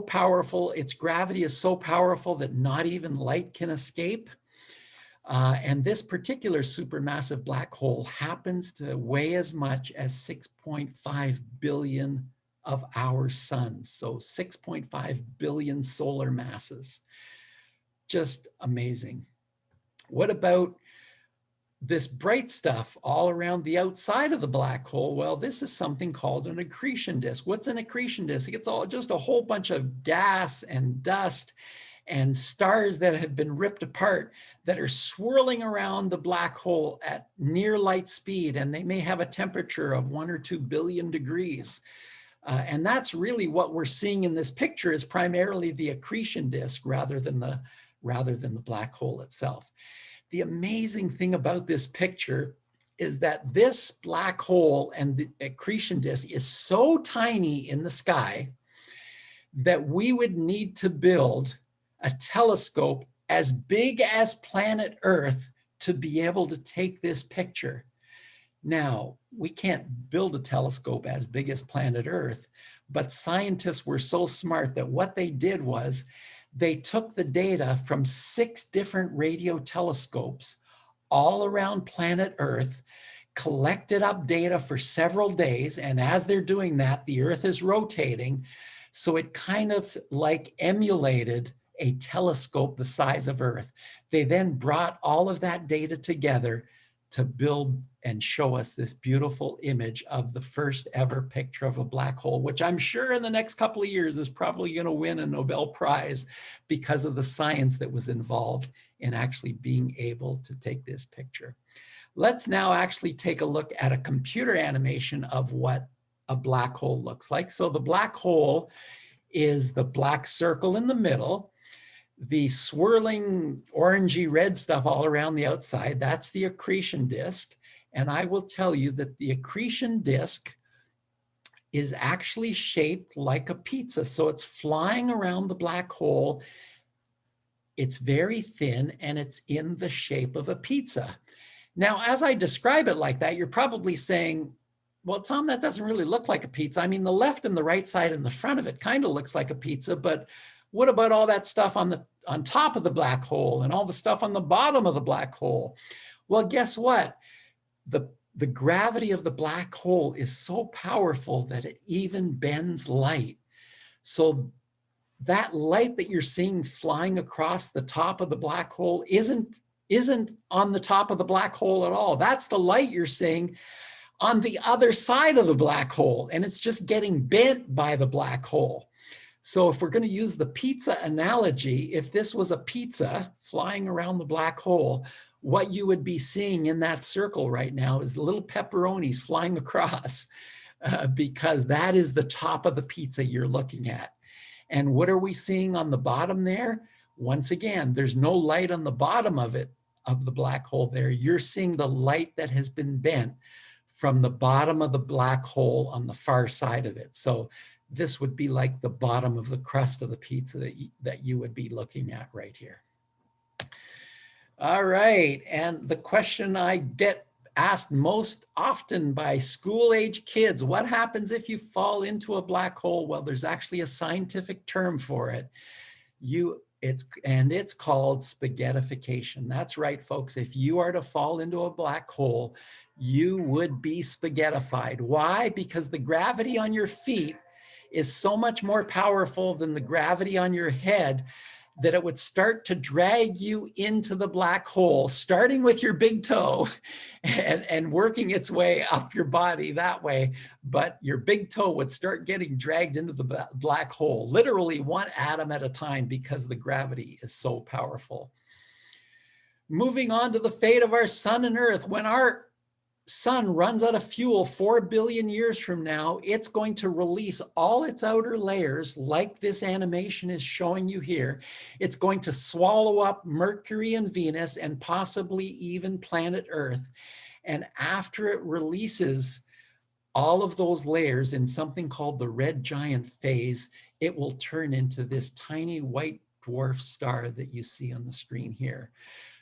Speaker 1: powerful. Its gravity is so powerful that not even light can escape. And this particular supermassive black hole happens to weigh as much as 6.5 billion of our suns. So 6.5 billion solar masses. Just amazing. What about this bright stuff all around the outside of the black hole? Well, this is something called an accretion disk. What's an accretion disk? It's just a whole bunch of gas and dust and stars that have been ripped apart that are swirling around the black hole at near light speed, and they may have a temperature of 1 or 2 billion degrees. And that's really what we're seeing in this picture, is primarily the accretion disk rather than the black hole itself. The amazing thing about this picture is that this black hole and the accretion disk is so tiny in the sky that we would need to build a telescope as big as planet Earth to be able to take this picture. Now, we can't build a telescope as big as planet Earth, but scientists were so smart that what they did was they took the data from 6 different radio telescopes all around planet Earth, collected up data for several days, and as they're doing that, the Earth is rotating, so it kind of like emulated a telescope the size of Earth. They then brought all of that data together to build and show us this beautiful image of the first ever picture of a black hole, which I'm sure in the next couple of years is probably going to win a Nobel Prize because of the science that was involved in actually being able to take this picture. Let's now actually take a look at a computer animation of what a black hole looks like. So the black hole is the black circle in the middle. The swirling orangey red stuff all around the outside, that's the accretion disk. And I will tell you that the accretion disk is actually shaped like a pizza. So it's flying around the black hole. It's very thin and it's in the shape of a pizza. Now, as I describe it like that, you're probably saying, well, Tom, that doesn't really look like a pizza. I mean, the left and the right side and the front of it kind of looks like a pizza, but what about all that stuff on top of the black hole and all the stuff on the bottom of the black hole? Well, guess what? The gravity of the black hole is so powerful that it even bends light. So that light that you're seeing flying across the top of the black hole isn't on the top of the black hole at all. That's the light you're seeing on the other side of the black hole, and it's just getting bent by the black hole. So if we're going to use the pizza analogy, if this was a pizza flying around the black hole, what you would be seeing in that circle right now is little pepperonis flying across because that is the top of the pizza you're looking at. And what are we seeing on the bottom there? Once again, there's no light on the bottom of it, of the black hole there. You're seeing the light that has been bent from the bottom of the black hole on the far side of it. So this would be like the bottom of the crust of the pizza that you would be looking at right here. All right, and the question I get asked most often by school-age kids, what happens if you fall into a black hole? Well, there's actually a scientific term for it. You It's called spaghettification. That's right, folks. If you are to fall into a black hole, you would be spaghettified. Why? Because the gravity on your feet is so much more powerful than the gravity on your head that it would start to drag you into the black hole, starting with your big toe and working its way up your body that way. But your big toe would start getting dragged into the black hole, literally one atom at a time, because the gravity is so powerful. Moving on to the fate of our sun and earth. When our sun runs out of fuel 4 billion years from now, it's going to release all its outer layers, like this animation is showing you here. It's going to swallow up Mercury and Venus and possibly even planet Earth. And after it releases all of those layers in something called the red giant phase, it will turn into this tiny white dwarf star that you see on the screen here.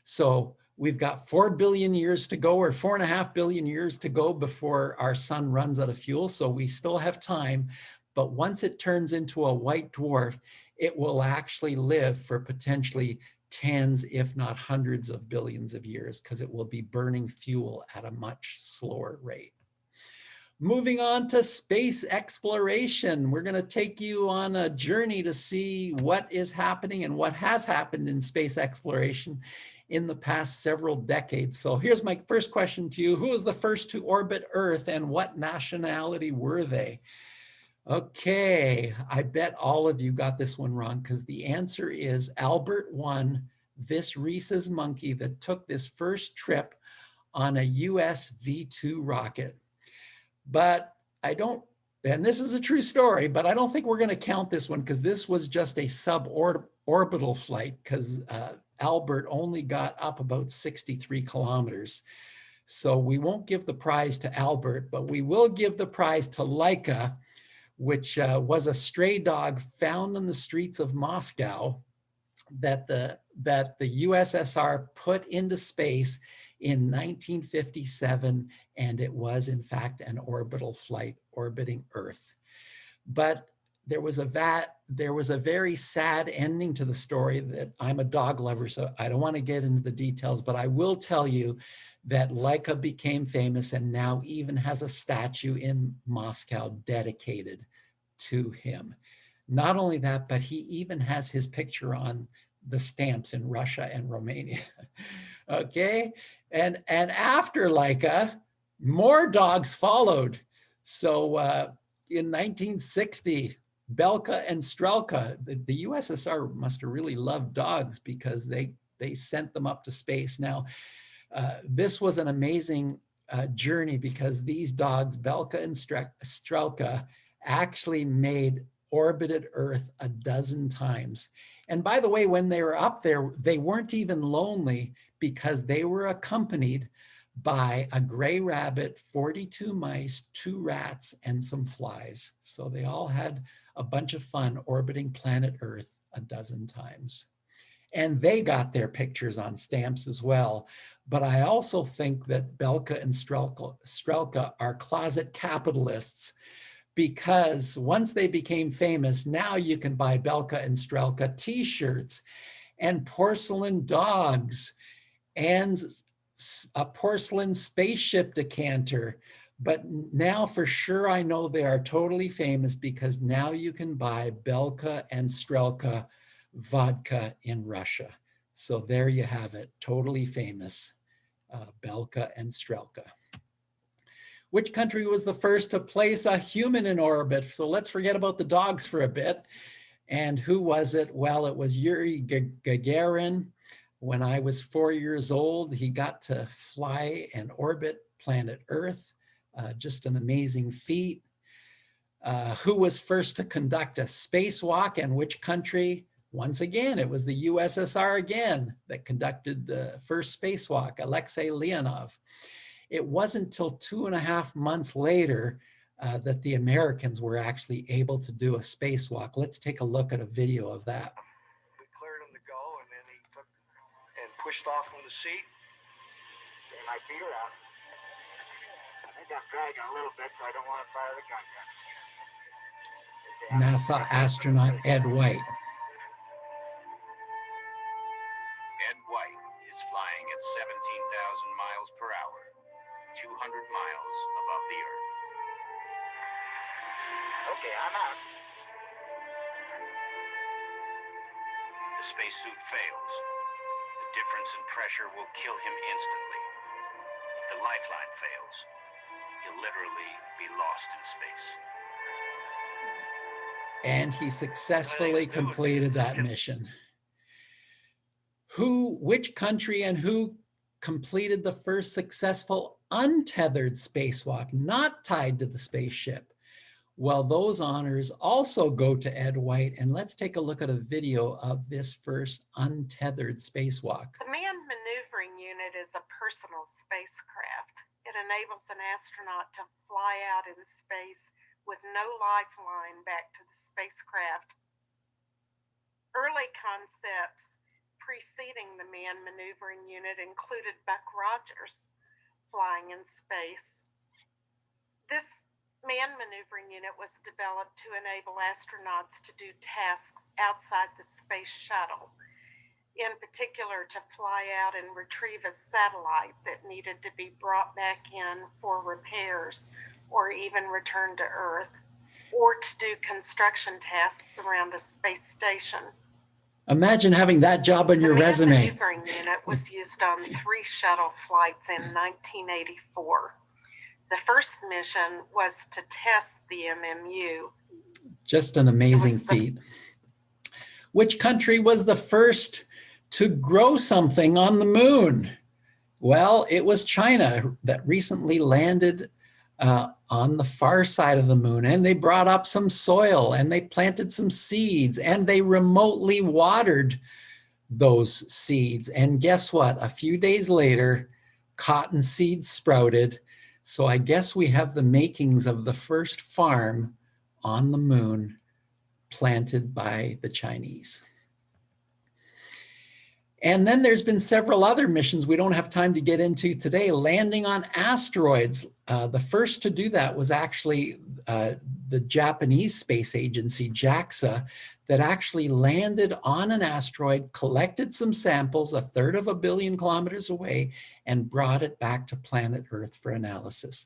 Speaker 1: So we've got 4 billion years to go, or 4.5 billion years to go before our sun runs out of fuel. So we still have time. But once it turns into a white dwarf, it will actually live for potentially tens, if not hundreds of billions of years, because it will be burning fuel at a much slower rate. Moving on to space exploration, we're going to take you on a journey to see what is happening and what has happened in space exploration in the past several decades. So here's my first question to you. Who was the first to orbit Earth and what nationality were they? Okay, I bet all of you got this one wrong, because the answer is Albert I, this rhesus monkey that took this first trip on a US V2 rocket. But I don't, and this is a true story, but I don't think we're going to count this one, because this was just a suborbital flight, because Albert only got up about 63 kilometers. So we won't give the prize to Albert, but we will give the prize to Laika, which was a stray dog found in the streets of Moscow that the USSR put into space in 1957, and it was in fact an orbital flight orbiting Earth. But there was a very sad ending to the story. That I'm a dog lover, so I don't want to get into the details, but I will tell you that Laika became famous and now even has a statue in Moscow dedicated to him. Not only that, but he even has his picture on the stamps in Russia and Romania. Okay, and after Laika, more dogs followed. So in 1960, Belka and Strelka, the USSR must have really loved dogs, because they sent them up to space. Now, this was an amazing journey, because these dogs, Belka and Strelka, actually orbited Earth 12 times. And by the way, when they were up there, they weren't even lonely, because they were accompanied by a gray rabbit, 42 mice, 2 rats, and some flies. So they all had a bunch of fun orbiting planet Earth 12 times. And they got their pictures on stamps as well. But I also think that Belka and Strelka are closet capitalists, because once they became famous, now you can buy Belka and Strelka t-shirts and porcelain dogs and a porcelain spaceship decanter. But now for sure, I know they are totally famous, because now you can buy Belka and Strelka vodka in Russia. So there you have it, totally famous, Belka and Strelka. Which country was the first to place a human in orbit? So let's forget about the dogs for a bit. And who was it? Well, it was Yuri Gagarin. When I was 4 years old, he got to fly and orbit planet Earth. Just an amazing feat. Who was first to conduct a spacewalk, and which country? Once again, it was the USSR again that conducted the first spacewalk, Alexei Leonov. It wasn't until 2.5 months later that the Americans were actually able to do a spacewalk. Let's take a look at a video of that.
Speaker 2: We cleared him to go, and then he took and pushed off from the seat. Get my feet out. I think I'm dragging a little bit, so I don't want to fire the gun yet.
Speaker 1: NASA astronaut Ed White.
Speaker 3: Ed White is flying at 17,000 miles per hour, 200 miles above the Earth.
Speaker 2: Okay, I'm out.
Speaker 3: If the spacesuit fails, the difference in pressure will kill him instantly. If the lifeline fails, he'll literally be lost in space.
Speaker 1: And he successfully completed that mission. Which country and who completed the first successful untethered spacewalk, not tied to the spaceship? Well, those honors also go to Ed White, and let's take a look at a video of this first untethered spacewalk.
Speaker 4: The Manned Maneuvering Unit is a personal spacecraft. It enables an astronaut to fly out in space with no lifeline back to the spacecraft. Early concepts preceding the Manned Maneuvering Unit included Buck Rogers flying in space. This Manned Maneuvering Unit was developed to enable astronauts to do tasks outside the space shuttle, in particular to fly out and retrieve a satellite that needed to be brought back in for repairs or even returned to Earth, or to do construction tasks around a space station.
Speaker 1: Imagine having that job on your resume.
Speaker 4: The Manned Maneuvering Unit was used on 3 shuttle flights in 1984. The first mission was to test the MMU.
Speaker 1: Just an amazing feat. Which country was the first to grow something on the moon? Well, it was China that recently landed on the far side of the moon, and they brought up some soil and they planted some seeds and they remotely watered those seeds. And guess what? A few days later, cotton seeds sprouted. So I guess we have the makings of the first farm on the moon planted by the Chinese. And then there's been several other missions we don't have time to get into today, landing on asteroids. The first to do that was actually the Japanese space agency, JAXA, that actually landed on an asteroid, collected some samples 1/3 billion kilometers away, and brought it back to planet Earth for analysis.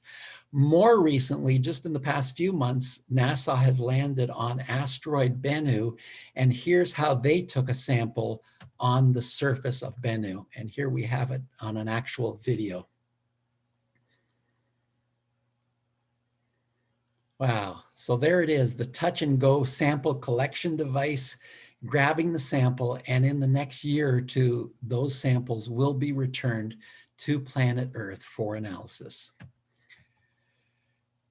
Speaker 1: More recently, just in the past few months, NASA has landed on asteroid Bennu, and here's how they took a sample on the surface of Bennu. And here we have it on an actual video. Wow, so there it is, the touch and go sample collection device, grabbing the sample, and in the next year or two, those samples will be returned to planet Earth for analysis.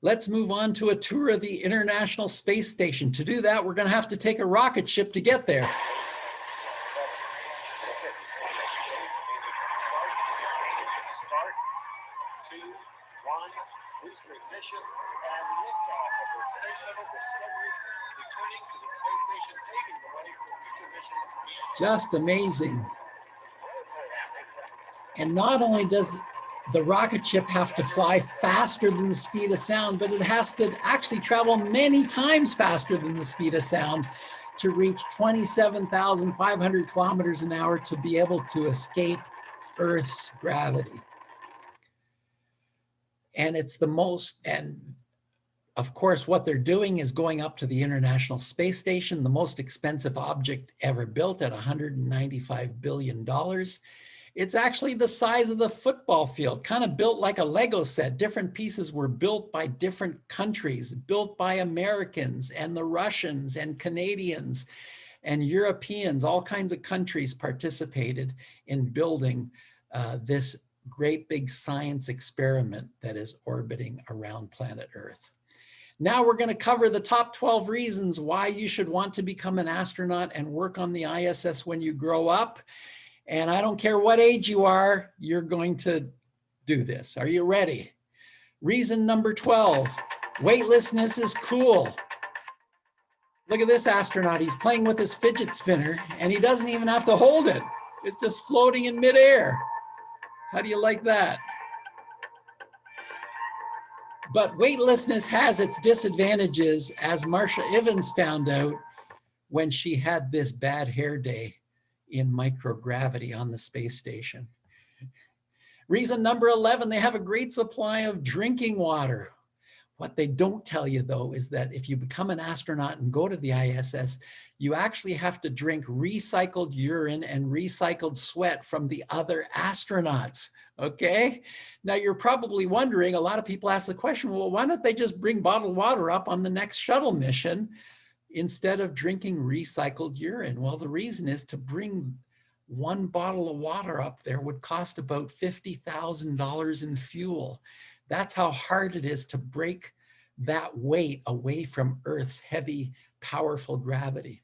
Speaker 1: Let's move on to a tour of the International Space Station. To do that, we're going to have to take a rocket ship to get there. Just amazing. And not only does the rocket ship have to fly faster than the speed of sound, but it has to actually travel many times faster than the speed of sound to reach 27,500 kilometers an hour to be able to escape Earth's gravity. And it's the most, and of course, what they're doing is going up to the International Space Station, the most expensive object ever built at $195 billion. It's actually the size of the football field, kind of built like a Lego set. Different pieces were built by different countries, built by Americans and the Russians and Canadians and Europeans. All kinds of countries participated in building this great big science experiment that is orbiting around planet Earth. Now we're going to cover the top 12 reasons why you should want to become an astronaut and work on the ISS when you grow up. And I don't care what age you are, you're going to do this. Are you ready? Reason number 12, weightlessness is cool. Look at this astronaut. He's playing with his fidget spinner and he doesn't even have to hold it. It's just floating in midair. How do you like that? But weightlessness has its disadvantages, as Marsha Ivins found out when she had this bad hair day in microgravity on the space station. Reason number 11, they have a great supply of drinking water. What they don't tell you, though, is that if you become an astronaut and go to the ISS, you actually have to drink recycled urine and recycled sweat from the other astronauts, okay? Now, you're probably wondering, a lot of people ask the question, well, why don't they just bring bottled water up on the next shuttle mission instead of drinking recycled urine? Well, the reason is to bring one bottle of water up there would cost about $50,000 in fuel. That's how hard it is to break that weight away from Earth's heavy, powerful gravity.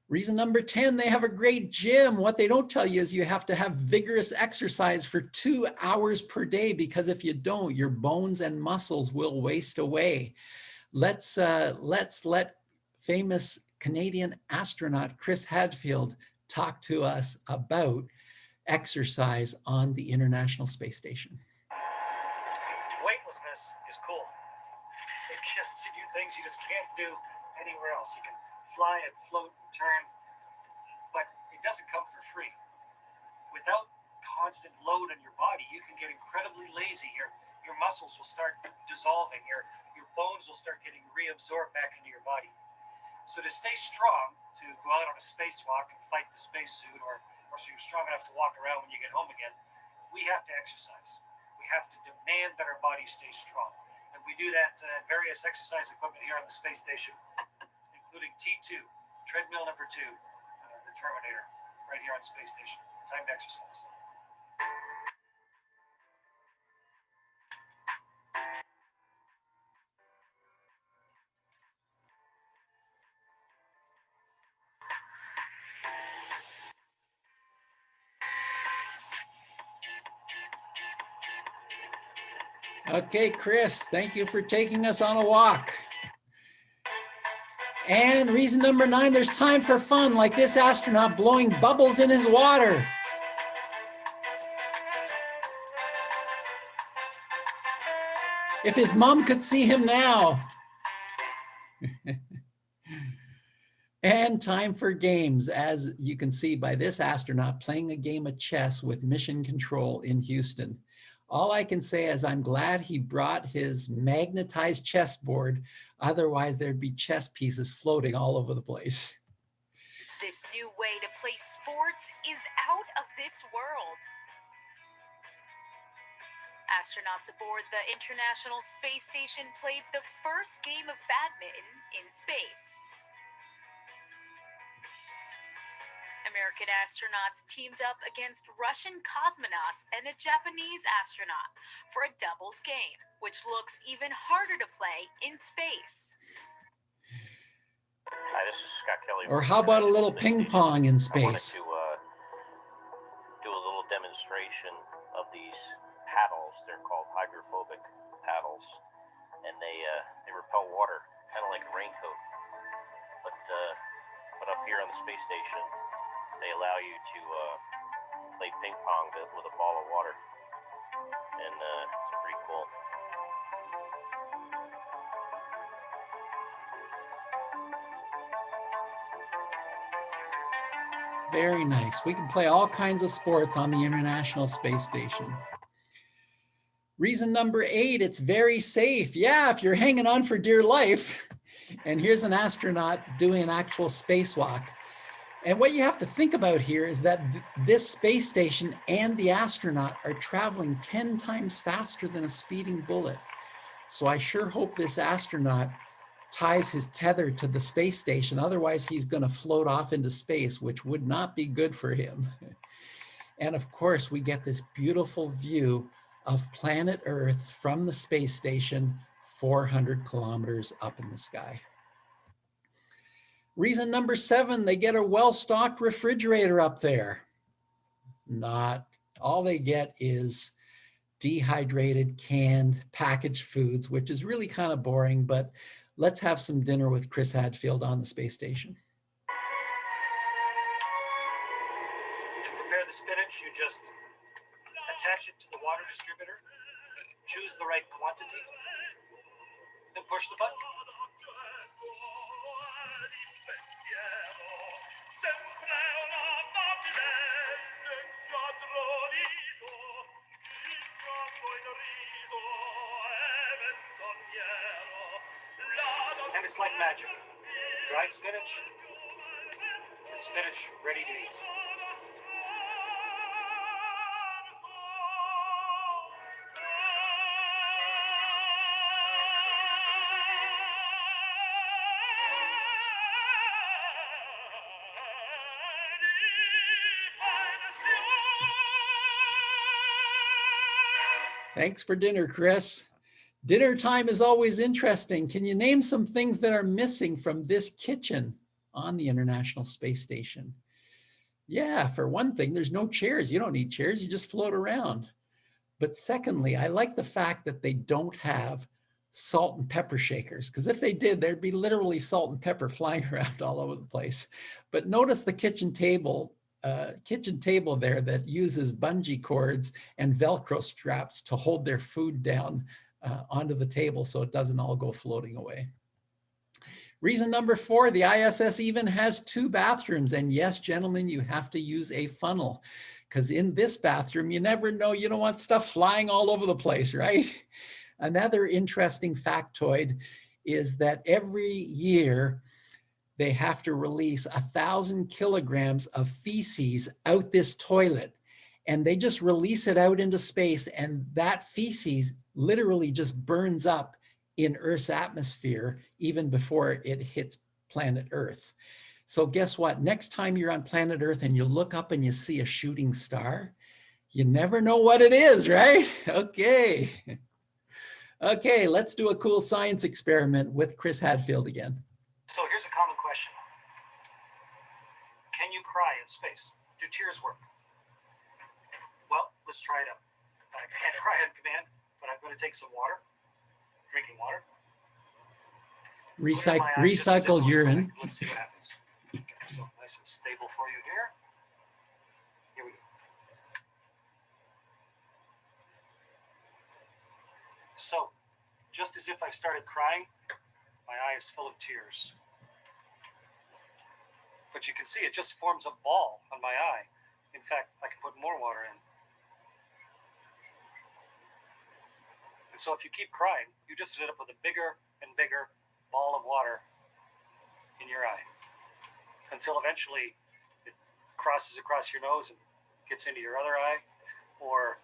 Speaker 1: Reason number 10, they have a great gym. What they don't tell you is you have to have vigorous exercise for 2 hours per day, because if you don't, your bones and muscles will waste away. Let's let famous Canadian astronaut Chris Hadfield talk to us about exercise on the International Space Station.
Speaker 5: Weightlessness is cool. It gets you do things you just can't do anywhere else. You can fly and float and turn, but it doesn't come for free. Without constant load on your body, you can get incredibly lazy. Your muscles will start dissolving. Your bones will start getting reabsorbed back into your body. So to stay strong, to go out on a spacewalk and fight the spacesuit, or so you're strong enough to walk around when you get home again, we have to exercise. We have to demand that our bodies stay strong. And we do that various exercise equipment here on the space station, including T2, treadmill number 2, the Terminator, right here on the space station. Time to exercise.
Speaker 1: Okay, Chris, thank you for taking us on a walk. And reason number 9, there's time for fun, like this astronaut blowing bubbles in his water. If his mom could see him now. And time for games, as you can see by this astronaut playing a game of chess with Mission Control in Houston. All I can say is I'm glad he brought his magnetized chessboard. Otherwise, there'd be chess pieces floating all over the place.
Speaker 6: This new way to play sports is out of this world. Astronauts aboard the International Space Station played the first game of badminton in space. American astronauts teamed up against Russian cosmonauts and a Japanese astronaut for a doubles game, which looks even harder to play in space.
Speaker 3: Hi, this is Scott Kelly.
Speaker 1: Or how about a little ping pong in space?
Speaker 3: I wanted to do a little demonstration of these paddles. They're called hydrophobic paddles, and they repel water, kind of like a raincoat. But up here on the space station, they allow you to play ping pong with a ball of water, and it's pretty cool.
Speaker 1: Very nice. We can play all kinds of sports on the International Space Station. Reason number 8, it's very safe. Yeah, if you're hanging on for dear life. And here's an astronaut doing an actual spacewalk. And what you have to think about here is that this space station and the astronaut are traveling 10 times faster than a speeding bullet. So I sure hope this astronaut ties his tether to the space station. Otherwise, he's going to float off into space, which would not be good for him. And of course, we get this beautiful view of planet Earth from the space station, 400 kilometers up in the sky. Reason number 7, they get a well-stocked refrigerator up there. Not. All they get is dehydrated, canned, packaged foods, which is really kind of boring, but let's have some dinner with Chris Hadfield on the space station.
Speaker 5: To prepare the spinach, you just attach it to the water distributor, choose the right quantity, then push the button. And it's like magic. Dried spinach, and spinach ready to eat.
Speaker 1: Thanks for dinner, Chris. Dinner time is always interesting. Can you name some things that are missing from this kitchen on the International Space Station? Yeah, for one thing, there's no chairs. You don't need chairs, you just float around. But secondly, I like the fact that they don't have salt and pepper shakers, because if they did, there'd be literally salt and pepper flying around all over the place. But notice the kitchen table there that uses bungee cords and Velcro straps to hold their food down onto the table so it doesn't all go floating away. Reason number 4, the ISS even has 2 bathrooms. And yes, gentlemen, you have to use a funnel, because in this bathroom, you never know, you don't want stuff flying all over the place, right? Another interesting factoid is that every year they have to release 1,000 kilograms of feces out this toilet. And they just release it out into space, and that feces literally just burns up in Earth's atmosphere even before it hits planet Earth. So guess what? Next time you're on planet Earth and you look up and you see a shooting star, you never know what it is, right? Okay. Okay, let's do a cool science experiment with Chris Hadfield again.
Speaker 5: So here's a common question. Can you cry in space? Do tears work? Well, let's try it out. I can't cry on command, but I'm going to take some water, drinking water.
Speaker 1: Recycle urine.
Speaker 5: Let's see what happens. Okay, so nice and stable for you here. Here we go. So, just as if I started crying, my eye is full of tears. But you can see it just forms a ball on my eye. In fact, I can put more water in. And so if you keep crying, you just end up with a bigger and bigger ball of water in your eye, until eventually it crosses across your nose and gets into your other eye, or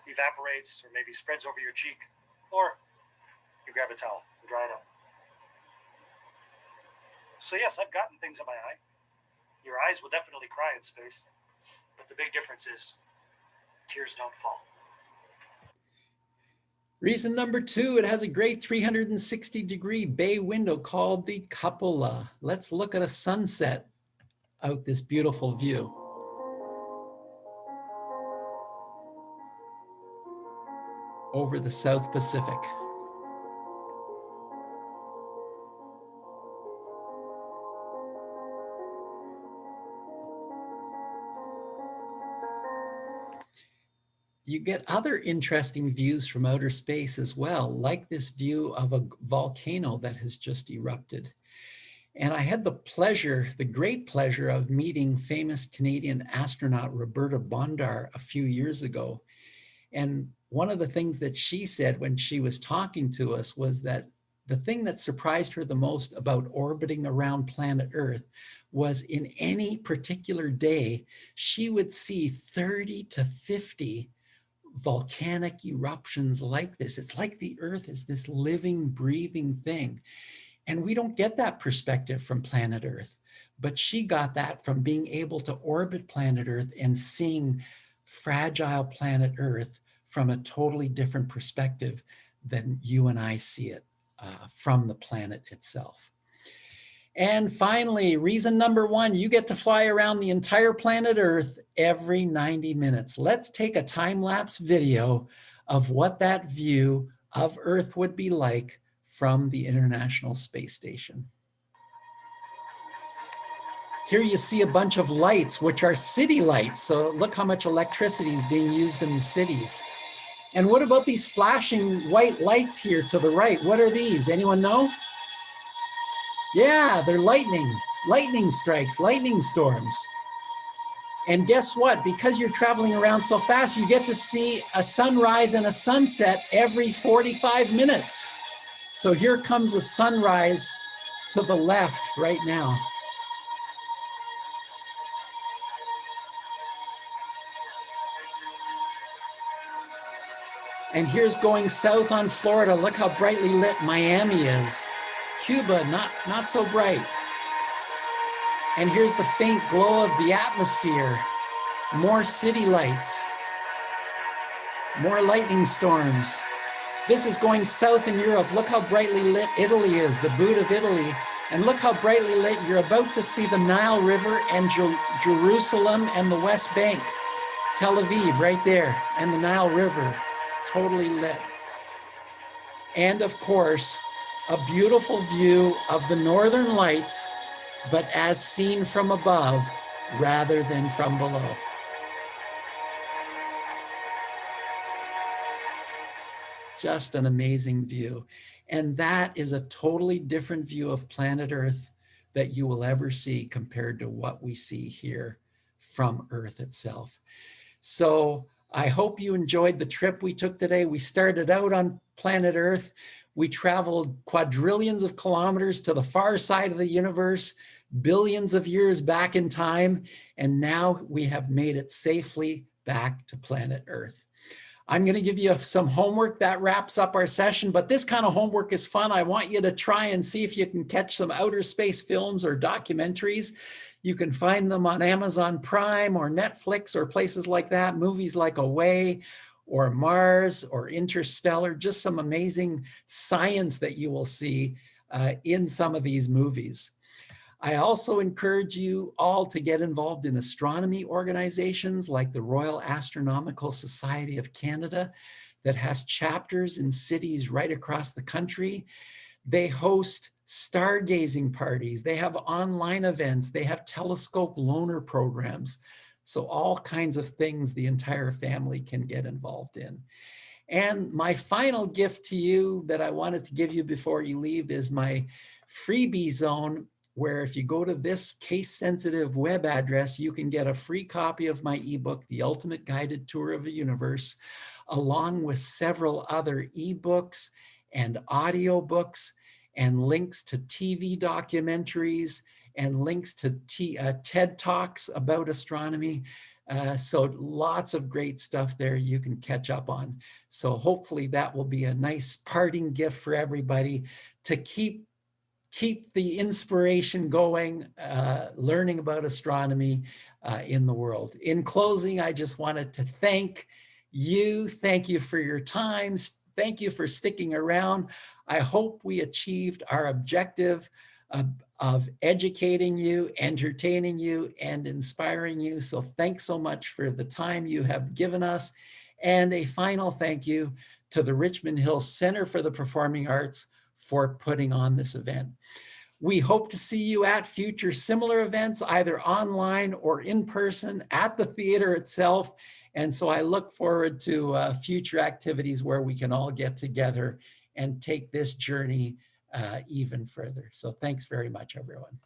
Speaker 5: evaporates, or maybe spreads over your cheek, or you grab a towel and dry it up. So yes, I've gotten things in my eye. Your eyes will definitely cry in space, but the big difference is tears don't fall.
Speaker 1: Reason number 2, it has a great 360-degree bay window called the cupola. Let's look at a sunset out this beautiful view. Over the South Pacific. You get other interesting views from outer space as well, like this view of a volcano that has just erupted. And I had the great pleasure of meeting famous Canadian astronaut Roberta Bondar a few years ago. And one of the things that she said when she was talking to us was that the thing that surprised her the most about orbiting around planet Earth was in any particular day, she would see 30 to 50 volcanic eruptions like this. It's like the Earth is this living, breathing thing. And we don't get that perspective from planet Earth. But she got that from being able to orbit planet Earth and seeing fragile planet Earth from a totally different perspective than you and I see it from the planet itself. And finally, reason number 1, you get to fly around the entire planet Earth every 90 minutes. Let's take a time-lapse video of what that view of Earth would be like from the International Space Station. Here you see a bunch of lights, which are city lights. So look how much electricity is being used in the cities. And what about these flashing white lights here to the right? What are these? Anyone know? Yeah, they're lightning. lightning strikes, lightning storms. And guess what? Because you're traveling around so fast, you get to see a sunrise and a sunset every 45 minutes. So here comes a sunrise to the left right now. And here's going south on Florida. Look how brightly lit Miami is. Cuba, not so bright. And here's the faint glow of the atmosphere. More city lights. More lightning storms. This is going south in Europe. Look how brightly lit Italy is, the boot of Italy. And look how brightly lit. You're about to see the Nile River and Jerusalem and the West Bank. Tel Aviv right there, and the Nile River, totally lit. And of course, a beautiful view of the Northern Lights, but as seen from above rather than from below. Just an amazing view. And that is a totally different view of planet Earth that you will ever see compared to what we see here from Earth itself. So I hope you enjoyed the trip we took today. We started out on planet Earth. We traveled quadrillions of kilometers to the far side of the universe, billions of years back in time, and now we have made it safely back to planet Earth. I'm going to give you some homework that wraps up our session, but this kind of homework is fun. I want you to try and see if you can catch some outer space films or documentaries. You can find them on Amazon Prime or Netflix or places like that, movies like Away or Mars or Interstellar, just some amazing science that you will see in some of these movies. I also encourage you all to get involved in astronomy organizations like the Royal Astronomical Society of Canada that has chapters in cities right across the country. They host stargazing parties. They have online events. They have telescope loaner programs. So all kinds of things the entire family can get involved in. And my final gift to you that I wanted to give you before you leave is my freebie zone, where if you go to this case-sensitive web address, you can get a free copy of my ebook, The Ultimate Guided Tour of the Universe, along with several other ebooks and audiobooks and links to TV documentaries and links to TED Talks about astronomy. So lots of great stuff there you can catch up on. So hopefully that will be a nice parting gift for everybody to keep the inspiration going, learning about astronomy in the world. In closing, I just wanted to thank you. Thank you for your time. Thank you for sticking around. I hope we achieved our objective of educating you, entertaining you, and inspiring you. So thanks so much for the time you have given us. And a final thank you to the Richmond Hill Center for the Performing Arts for putting on this event. We hope to see you at future similar events, either online or in person at the theater itself. And so I look forward to future activities where we can all get together and take this journey even further. So thanks very much, everyone.